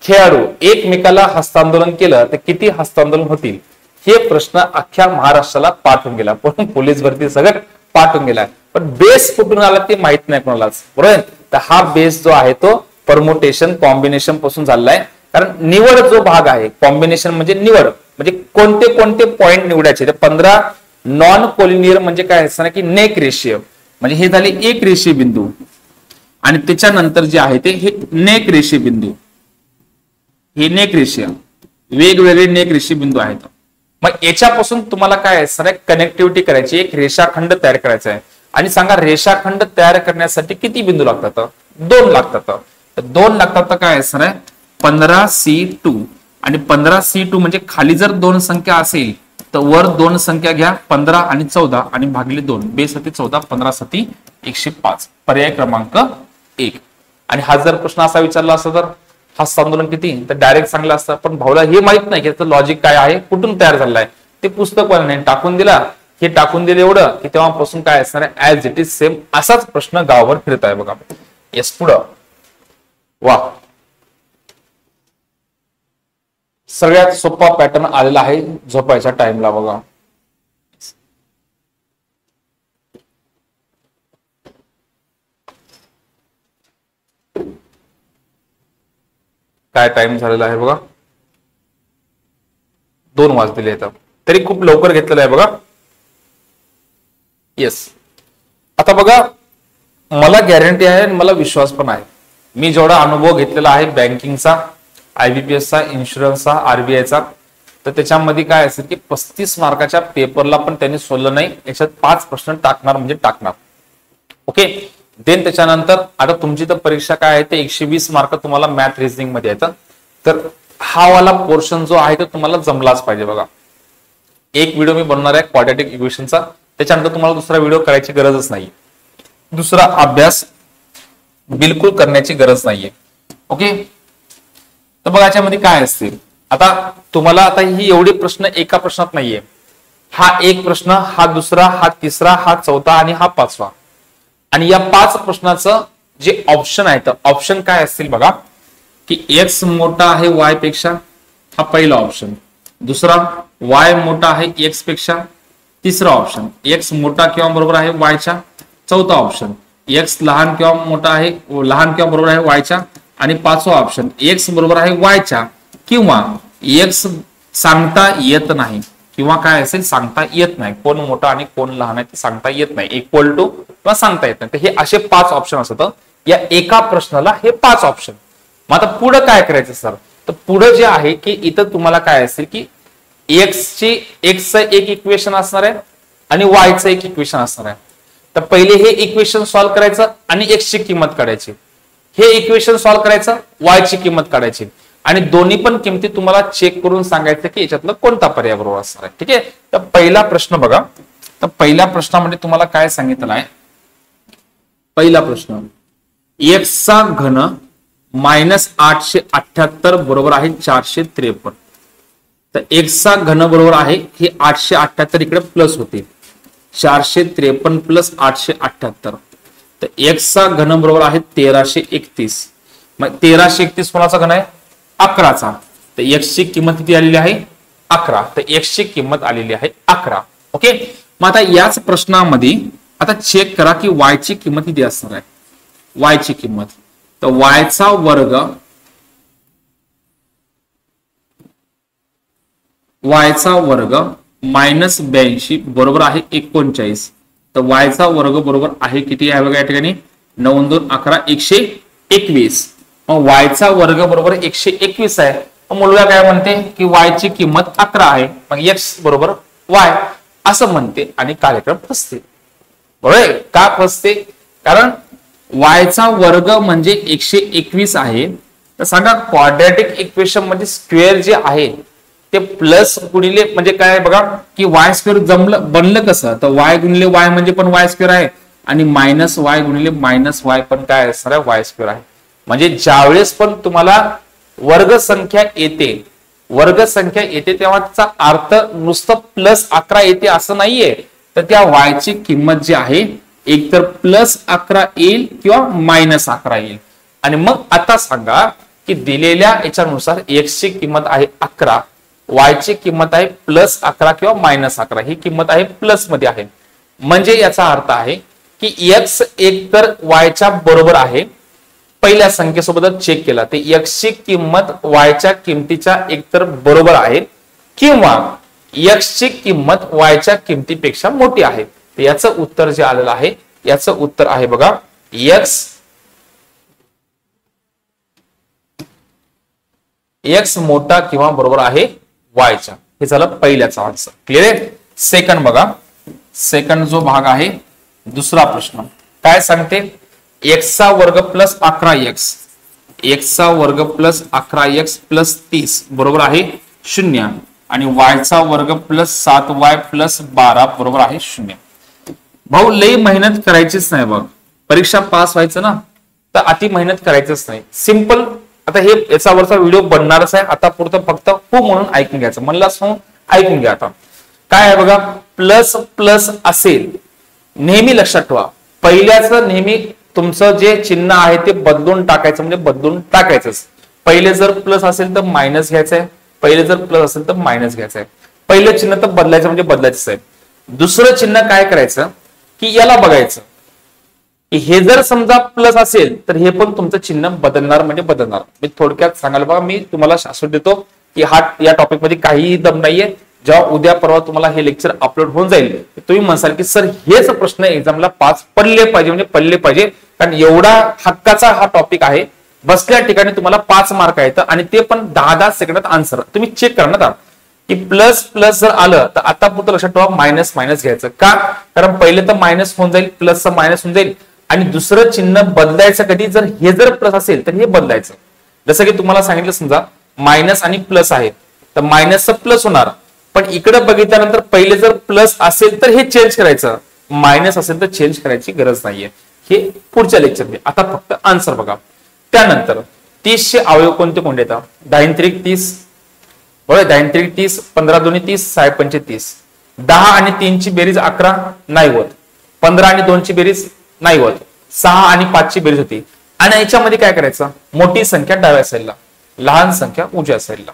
खेळाडू एकमेकाला हस्तांदोलन केलं तर किती हस्तांदोलन होतील. हे प्रश्न अख्ख्या महाराष्ट्राला पाठवून गेला. पण पोलीस भरती सगळं पाठवून गेला. पण बेस कुठून आला ते माहित नाही कोणालाच. बरोबर. तर हा बेस जो आहे तो परमुटेशन कॉम्बिनेशन पासून झालेला आहे. कारण निवड जो भाग आहे कॉम्बिनेशन म्हणजे निवड म्हणजे कोणते कोणते पॉइंट निवडायचे. तर 15 नॉन कोलिनियर म्हणजे काय असणार की नेक रेषीय म्हणजे हे झाले एक रेषीय बिंदू आणि त्याच्यानंतर जे आहे ते हे नेक रेषीय बिंदू. हे नेक रेषीय वेगवेगळे नेक रेषीय बिंदू आहेत. मग याच्यापासून तुम्हाला काय असणार कनेक्टिव्हिटी करायची. एक रेषाखंड तयार करायचा आहे. आणि सांगा रेषाखंड तयार करण्यासाठी किती बिंदू लागतात. 2 लागतात. तर 2 लागतात तर काय असणार आहे 15C2 आणि 15C2 म्हणजे खाली जर 2 संख्या असेल तर वर 2 संख्या घ्या 15 आणि 14 आणि भागले 2. 2 14 15 105. पर्याय क्रमांक 1. आणि हा जर प्रश्न असा विचारला असता तर हस्तांदोलन किती तर डायरेक्ट सांगला असतं. पण भाऊला हे माहित नाही की त्याचं लॉजिक काय आहे कुठून तयार झालं आहे. ते पुस्तक नाही टाकून दिला हे टाकून दिले एवढं की तेव्हापासून काय असणार आहे, ऍज इट इज सेम असाच प्रश्न गावावर फिरत आहे बघा. येस, पुढं. वा, सगळ्यात सोपा पॅटर्न आलेला आहे झोपायच्या टाइमला बघा. काय टाइम झालेला आहे बघा, 2 वाजलेले आहेत, तरी खूप लवकर घेतलेलं आहे बघा. येस, आता बघा, मला गॅरंटी आहे आणि मला विश्वास पण आहे, मी जेवढा अनुभव घेतलेला आहे बँकिंगचा, IBPSचा, इन्शुरन्सचा, RBIचा, तर त्याच्यामध्ये काय असेल की 35 मार्काच्या पेपरला पण त्यांनी सोडलं नाही, याच्यात 5 प्रश्न टाकणार म्हणजे टाकणार. ओके, देन त्याच्यानंतर आता तुमची तर परीक्षा काय आहे ते 120 मार्क तुम्हाला मॅथ रिझनिंग मध्ये येतं, तर हा वाला पोर्शन जो आहे तो तुम्हाला जमलाच पाहिजे बघा. एक व्हिडिओ मी बनवणार आहे क्वाड्रॅटिक इक्वेशनचा, त्याच्यानंतर तुम्हाला दुसरा व्हिडिओ करायची गरजच नाही, दुसरा अभ्यास बिलकुल करण्याची गरज नाहीये. ओके, तर बघा याच्यामध्ये काय असते, आता तुम्हाला आता ही एवढे प्रश्न एका प्रश्नात नाहीये, हा एक प्रश्न, हा दुसरा, हा तिसरा, हा चौथा आणि हा 5वा, आणि या 5 प्रश्नाचं जे ऑप्शन आहे तर ऑप्शन काय असतील बघा, की एक्स मोठा आहे वाय पेक्षा, हा पहिला ऑप्शन. दुसरा, वाय मोठा आहे एक्स पेक्षा, तिसरा ऑप्शन. एक्स मोठा किंवा बरोबर आहे वायच्या, चौथा ऑप्शन. एक्स लहान किंवा मोठा आहे, लहान किंवा बरोबर आहे वायच्या, आणि 5वा ऑप्शन एक्स बरोबर आहे वायच्या किंवा एक्स सांगता येत नाही, किंवा काय असेल सांगता येत नाही, कोण मोठा आणि कोण लहान आहे ते सांगता येत नाही, इक्वल टू किंवा सांगता येत नाही. तर हे असे 5 ऑप्शन असतात या एका प्रश्नाला, हे 5 ऑप्शन. मग आता पुढे काय करायचं सर, तर पुढे जे आहे की इथं तुम्हाला काय असेल की एक्सचं एक इक्वेशन असणार आहे आणि वायचं एक इक्वेशन असणार आहे. तर पहिले हे इक्वेशन सॉल्व्ह करायचं आणि एक्सची किंमत काढायची, हे इक्वेशन सॉल्व्ह करायचं, वायची किंमत काढायची, आणि दोन्ही पण किमती तुम्हाला चेक करून सांगायचं की याच्यातलं कोणता पर्याय बरोबर असणार आहे. ठीक आहे, तर पहिला प्रश्न बघा, तर पहिल्या प्रश्नामध्ये तुम्हाला काय सांगितलं आहे, पहिला प्रश्न, एक्सचा घन -878 बरोबर आहे 453. तर एक्सचा घन बरोबर आहे हे 878 इकडे प्लस होते, 453 प्लस 878. तर एक्सचा घन बरोबर आहे 1331. मग 1331 कोणाचा घन आहे, 11चा. तर एक्सची किंमत किती आलेली आहे, 11. तर एक्सची किंमत आलेली आहे 11. ओके, मग आता याच प्रश्नामध्ये आता चेक करा की वायची किंमत किती असणार आहे. वायची किंमत, तर वायचा वर्ग, वायचा वर्ग -82 बरोबर आहे 39. तर वायचा वर्ग बरोबर आहे किती आहे बघा या ठिकाणी, 9 2 11 121. मग वायचा वर्ग बरोबर 121 आहे. मग मुलगा काय म्हणते की वायची किंमत 11 आहे, मग एक्स बरोबर वाय असं म्हणते आणि कार्यक्रम फसते. बरोबर, का फसते, कारण वायचा वर्ग म्हणजे 121 आहे. तर सांगा क्वाड्रॅटिक इक्वेशन मध्ये स्क्वेअर जे आहे ते प्लस गुणिले म्हणजे काय बघा की वाय स्क्वेअर जमलं बनलं कसं, तर वाय गुणिले वाय म्हणजे पण वाय स्क्वेअर आहे, आणि मायनस वाय गुणिले मायनस वाय पण काय असणार आहे, वाय स्क्वेअर आहे. म्हणजे ज्यावेळेस पण तुम्हाला वर्गसंख्या येते, वर्गसंख्या येते तेव्हा त्याचा अर्थ नुसतं प्लस 11 येते असं नाहीये, तर त्या वायची किंमत जी आहे एक तर प्लस 11 येईल किंवा मायनस 11 येईल. आणि मग आता सांगा की दिलेल्या याच्यानुसार एक्स ची किंमत आहे 11, वायची किंमत आहे प्लस 11 किंवा मायनस 11, ही किंमत आहे प्लस मध्ये आहे. म्हणजे याचा अर्थ आहे की एक्स एक तर वायच्या बरोबर आहे, पहिल्या संख्येसोबत चेक केला ते एक्स ची किंमत वायच्या किमतीच्या एकतर बरोबर आहे किंवा एक्स ची किंमत वायच्या किमतीपेक्षा मोठी आहे. तर याचं उत्तर जे आलेलं आहे, याचं उत्तर आहे बघा एक्स मोठा किंवा बरोबर आहे वायच्या. हे झालं पहिल्याचा आन्सर. क्लिअर आहे. सेकंड बघा, सेकंड जो भाग आहे दुसरा प्रश्न काय सांगते, एक्सचा वर्ग प्लस 11x, एक्सचा वर्ग प्लस 11x प्लस 30 बरोबर आहे 0, आणि वायचा वर्ग प्लस 7y प्लस 12 बरोबर आहे 0. भाऊ लई मेहनत करायचीच नाही बघ, परीक्षा पास व्हायचं ना, तर अति मेहनत करायचंच नाही. सिंपल, आता हे याच्यावरचा व्हिडिओ बनणारच आहे, आता पुरतं फक्त हो म्हणून ऐकून घ्यायचं, म्हणलाच म्हणून ऐकून घ्या. आता काय आहे बघा, प्लस प्लस असेल, नेहमी लक्षात ठेवा, पहिल्याच नेहमी तुमचं जे चिन्ह आहे ते बदलून टाकायचं, म्हणजे बदलून टाकायचंच. पहिले जर प्लस असेल तर मायनस घ्यायचंय, पहिले जर प्लस असेल तर मायनस घ्यायचंय. पहिलं चिन्ह तर बदलायचं म्हणजे बदलायचं आहे. दुसरं चिन्ह काय करायचं की याला बघायचं की हे जर समजा प्लस असेल तर हे पण तुमचं चिन्ह बदलणार म्हणजे बदलणार. मी थोडक्यात सांगायला बघा, मी तुम्हाला शाश्वत देतो की या टॉपिक मध्ये काहीही दम नाहीये. जेव्हा उद्या परवा तुम्हाला हे लेक्चर अपलोड होऊन जाईल तुम्ही म्हणसाल की सर हेच प्रश्न एक्झामला 5 पडले पाहिजे, म्हणजे पडले पाहिजे, कारण एवढा हक्काचा हा टॉपिक आहे. बसल्या ठिकाणी तुम्हाला 5 मार्क आहेत आणि ते पण 10-10 सेकंदात आन्सर. तुम्ही चेक करा ना की प्लस प्लस जर आलं तर आता पुढे लक्षात ठेवा मायनस मायनस घ्यायचं. का? कारण पहिले तर मायनस होऊन जाईल, प्लसचं मायनस होऊन जाईल आणि दुसरं चिन्ह बदलायचं कधी, जर हे जर प्लस असेल तर हे बदलायचं. जसं की तुम्हाला सांगितलं समजा मायनस आणि प्लस आहे तर मायनसचं प्लस होणार, पण इकडे बघितल्यानंतर पहिले जर प्लस असेल तर हे चेंज करायचं, मायनस असेल तर चेंज करायची गरज नाहीये. हे पुढच्या लेक्चरमध्ये. आता फक्त आन्सर बघा. त्यानंतर 30 चे अवयव कोणते कोणते येतात? 10 त्रिक 30, बरोबर, 10 त्रिक 30, 15 दोन्ही 30, 6 पंचे 30. 10 आणि 3 ची बेरीज 11 नाही होत, 15 आणि 2 ची बेरीज नाही होत, 6 आणि 5 ची बेरीज होती. आणि याच्यामध्ये काय करायचं, मोठी संख्या डाव्या साईडला, लहान संख्या उजव्या साईडला.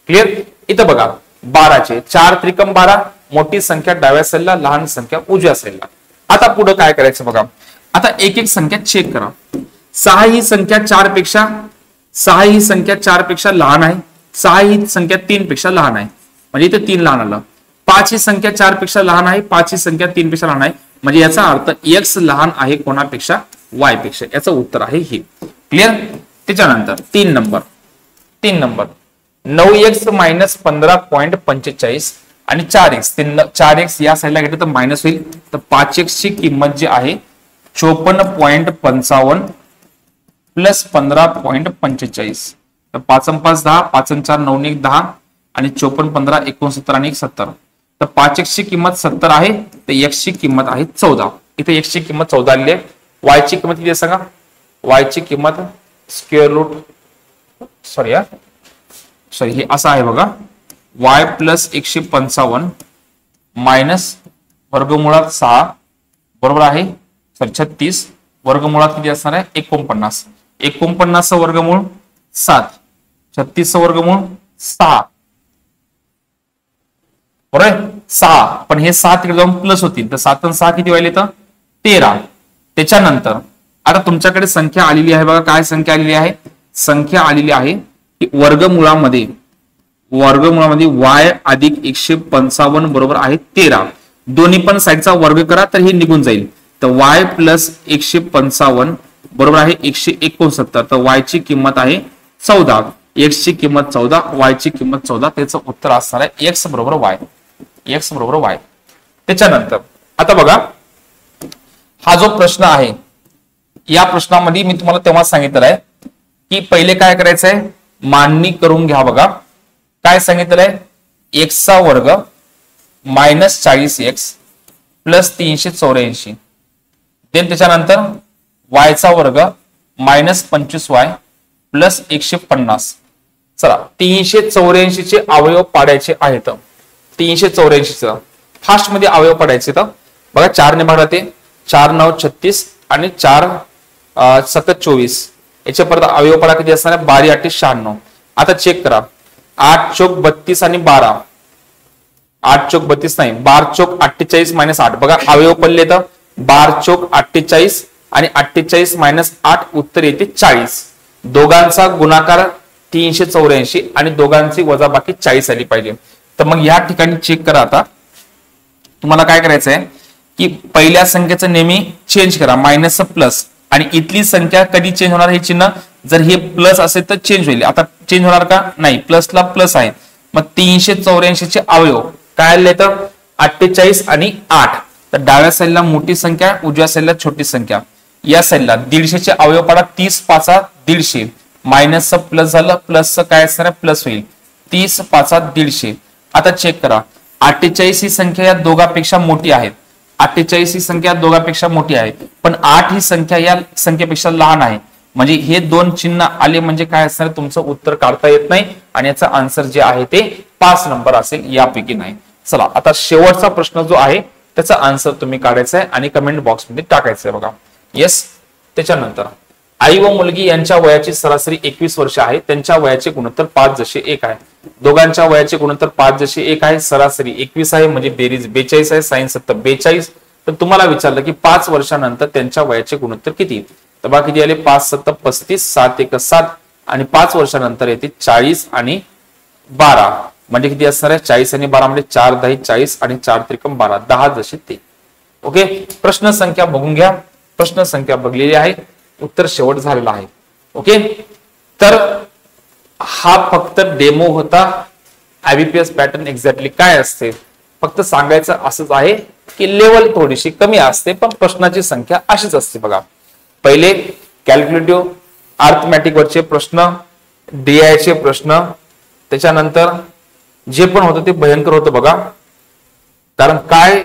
क्लिअर? इथं बघा 12 चे 4 त्रिकम 12, मोठी संख्या डाव्या साईडला, लहान संख्या उजव्या साईडला. आता पुढे काय करायचं बघा. आता एक एक संख्या चेक करा. 6 ही संख्या 4 पेक्षा, 6 ही संख्या 4 पेक्षा लहान आहे, 6 ही संख्या 3 पेक्षा लहान आहे, म्हणजे इथे 3 लहान आलं. 5 ही संख्या 4 पेक्षा लहान आहे, 5 ही संख्या 3 पेक्षा लहान आहे, म्हणजे याचा अर्थ x लहान आहे कोणापेक्षा, y पेक्षा. याचं उत्तर आहे हे. क्लिअर? त्याच्यानंतर 3 नंबर 9x मायनस 15.45 आणि 4x, 4x या साईडला घेतलं तर मायनस होईल, तर 5x ची किंमत जी आहे 54.55 प्लस 15.45. तर 5 आणि 5 10, 5 आणि 4 9 1 10 आणि 54 15 69 आणि 1 70. तर 5x ची किंमत 70 आहे, तर x ची किंमत आहे 14. इथे x ची किंमत 14 आली आहे. y ची किंमत किती आहे सांगा? y ची किंमत स्क्वेअर रूट सॉरी हे असं आहे बघा, y प्लस 155 मायनस वर्गमुळात 6 बरोबर आहे 36, वर्गमुळात किती असणार आहे 49. 49 वर्गमूळ 7, 36 वर्गमूळ 6 बरोबर 6, पण हे 7 तिकडे जाऊन प्लस होतील, तर 7 आणि 6 किती व्हायले तर 13. त्याच्यानंतर आता तुमच्याकडे संख्या आलेली आहे बघा. काय संख्या आलेली आहे? संख्या आलेली आहे की वर्गमुळामध्ये y अधिक 155 बरोबर आहे 13. दोन्ही पण साईडचा वर्ग करा तर हे निघून जाईल. तर y प्लस 155 बरोबर आहे 169. तर y ची किंमत आहे 14, x ची किंमत 14, y ची किंमत 14. त्याचं उत्तर असणार आहे x बरोबर y. x बरोबर y. त्याच्यानंतर आता बघा हा जो प्रश्न आहे, या प्रश्नामध्ये मी तुम्हाला तेव्हा सांगितलं आहे की पहिले काय करायचं आहे, मांडणी करून घ्या. बघा काय सांगितलं आहे, x चा वर्ग मायनस 40x प्लस 384, देन त्याच्यानंतर y चा वर्ग मायनस 25y प्लस 150. चला 384 चे अवयव पाडायचे आहेत. 384 फास्ट मध्ये अवयव पाडायचे. तर बघा 4 ने भागला ते 4 9 36 आणि 4 7 24. याच्या परत अवयव पाडा किती असणार आहे 12 8 96. आता चेक करा 8 चौक 32 आणि 12, 8 चौक 32 नाही 12 चौक 48 मायनस 8. बघा अवयव पडले तर 12 चौक 48 आणि 48 मायनस 8 उत्तर येते 40. दोघांचा गुणाकार 384 आणि दोघांची वजाबाकी 40 आली पाहिजे. तर मग या ठिकाणी चेक करा. आता तुम्हाला काय करायचं आहे की पहिल्या संख्येचं नेहमी चेंज करा, मायनस प्लस, आणि इथली संख्या कधी चेंज होणार हे चिन्ह, जर हे प्लस असेल तर चेंज होईल. आता चेंज होणार का? नाही, प्लसला प्लस आहे. मग 384 चे अवयव काय आले तर 48 आणि 8. तर डाव्या साईडला मोठी संख्या, उजव्या साईडला छोटी संख्या. या साईडला 150 चे अवयव पाडा, 30 5 150, मायनस प्लस झालं, प्लस काय असणार आहे प्लस होईल, 30 5 150. आता चेक करा 48 ही संख्या या दोघांपेक्षा मोठी आहे, 48 ही संख्या दोघांपेक्षा मोठी आहे, पण 8 ही संख्या या संख्येपेक्षा लहान आहे. म्हणजे हे दोन चिन्ह आले म्हणजे काय असणार, तुमचं उत्तर काढता येत नाही आणि याचा आन्सर जे आहे ते 5 नंबर असेल, यापैकी नाही. चला आता शेवटचा प्रश्न जो आहे त्याचा आन्सर तुम्ही काढायचा आहे आणि कमेंट बॉक्स मध्ये टाकायचं आहे बघा. येस. त्याच्यानंतर आई व मुलगी यांच्या वयाची सरासरी 21 वर्ष आहे. त्यांच्या वयाचे गुणोत्तर 5:1 आहे. दोघांच्या वयाचे गुणोत्तर 5:1 आहे. सरासरी 21 आहे म्हणजे बेरीज 42 आहे. साइन 42. तर तुम्हाला विचारलं की 5 वर्षानंतर त्यांच्या वयाचे गुणोत्तर किती. तर बघा किती आले 5 7 35 7 1 7 आणि 5 वर्षानंतर येते 40 आणि 12 म्हणजे किती असणार आहे 40 आणि 12 म्हणजे 4 10 40 आणि 4 त्रिकम 12 10:3. ओके. प्रश्न संख्या बघून घ्या. प्रश्न संख्या बघलेली आहे. उत्तर शेवट झालेला आहे. ओके. तर हा फक्त डेमो होता. आयबीपीएस पॅटर्न एक्झॅक्टली काय असते फक्त सांगायचं असंच आहे की लेवल थोडीशी कमी असते पण प्रश्नाची संख्या अशीच असते बघा. पहिले कॅल्क्युलेटिव्ह अर्थमॅटिक वरचे प्रश्न, डीआय चे प्रश्न, त्याच्यानंतर जे पण होतं ते भयंकर होतं बघा. कारण काय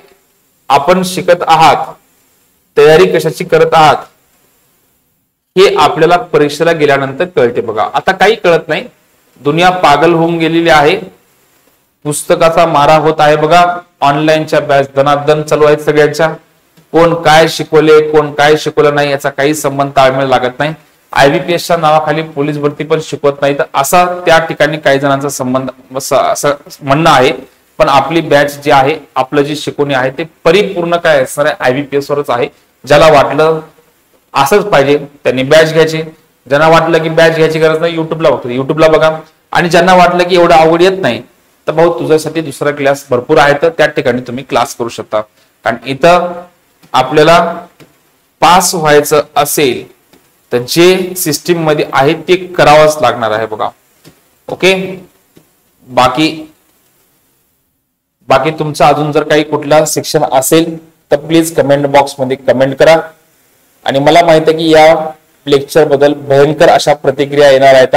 आपण शिकत आहात, तयारी कशाची करत आहात हे आपल्याला परीक्षेला गेल्यानंतर कळते बघा. आता काही कळत नाही. दुनिया पागल होऊन गेलेली आहे. पुस्तकाचा मारा होत आहे बघा. ऑनलाईनच्या बॅच दनादन चालू आहेत सगळ्यांच्या. कोण काय शिकवले कोण काय शिकवलं नाही याचा काही संबंध ताळमेळ लागत नाही. आयबीपीएसच्या नावाखाली पोलीस भरती पण शिकवत नाही तर असा त्या ठिकाणी काही जणांचा संबंध असं म्हणणं आहे. पण आपली बॅच जी आहे आपलं जी शिकवणी आहे ते परिपूर्ण काय असणार आहे आयबीपीएस वरच आहे. ज्याला वाटलं असंच पाहिजे त्यांनी बॅच घ्यायची. ज्यांना वाटलं की बॅच घ्यायची गरज नाही युट्यूबला बघतो युट्यूबला बघा. आणि ज्यांना वाटलं की एवढं आवड येत नाही तर भाऊ तुझ्यासाठी दुसरा क्लास भरपूर आहे तर त्या ठिकाणी तुम्ही क्लास करू शकता. कारण इथं आपल्याला पास व्हायचं असेल तर जे सिस्टीम मध्ये आहे ते करावंच लागणार आहे बघा. ओके. बाकी तुमचं अजून जर काही कुठला सेक्शन असेल तर प्लीज कमेंट बॉक्स मध्ये कमेंट करा. आणि मला माहित आहे की या लेक्चर बद्दल भयंकर अशा प्रतिक्रिया येणार आहेत.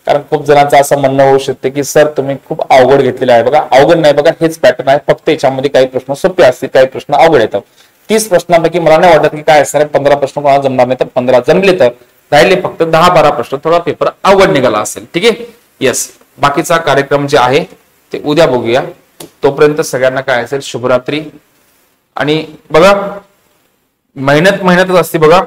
कारण खूप जणांचं असं म्हणणं होऊ शकते की सर तुम्ही खूप अवघड घेतलेलं आहे. बघा अवघड नाही बघा हेच पॅटर्न आहे. फक्त याच्यामध्ये काही प्रश्न सोपे असतील काही प्रश्न अवघड येतात. 30 प्रश्नांपैकी मला नाही वाटत की काय असणार आहे 15 प्रश्न कोणाला जमणार नाही तर 15 जमले तर राहिले फक्त 10-12 प्रश्न थोडा पेपर अवघड निघाला असेल. ठीक आहे. येस. बाकीचा कार्यक्रम जे आहे ते उद्या बघूया. तोपर्यंत सगळ्यांना काय असेल शुभरात्री. आणि बघा मेहनतच असते बघा.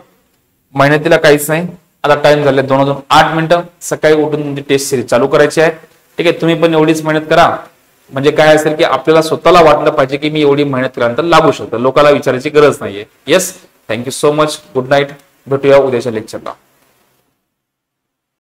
मेहनतीला काहीच नाही. आता टाइम झाले 2 वाजून 8 मिनिटं. सकाळी उठून तुमची टेस्ट सिरीज चालू करायची आहे. ठीक आहे. तुम्ही पण एवढीच मेहनत करा. म्हणजे काय असेल की आपल्याला स्वतःला वाटलं पाहिजे की मी एवढी मेहनत केल्यानंतर लागू शकतो. लोकांना विचारायची गरज नाहीये. Yes. Thank you so much. Good night. भेटूया उद्याच्या लेक्चरला.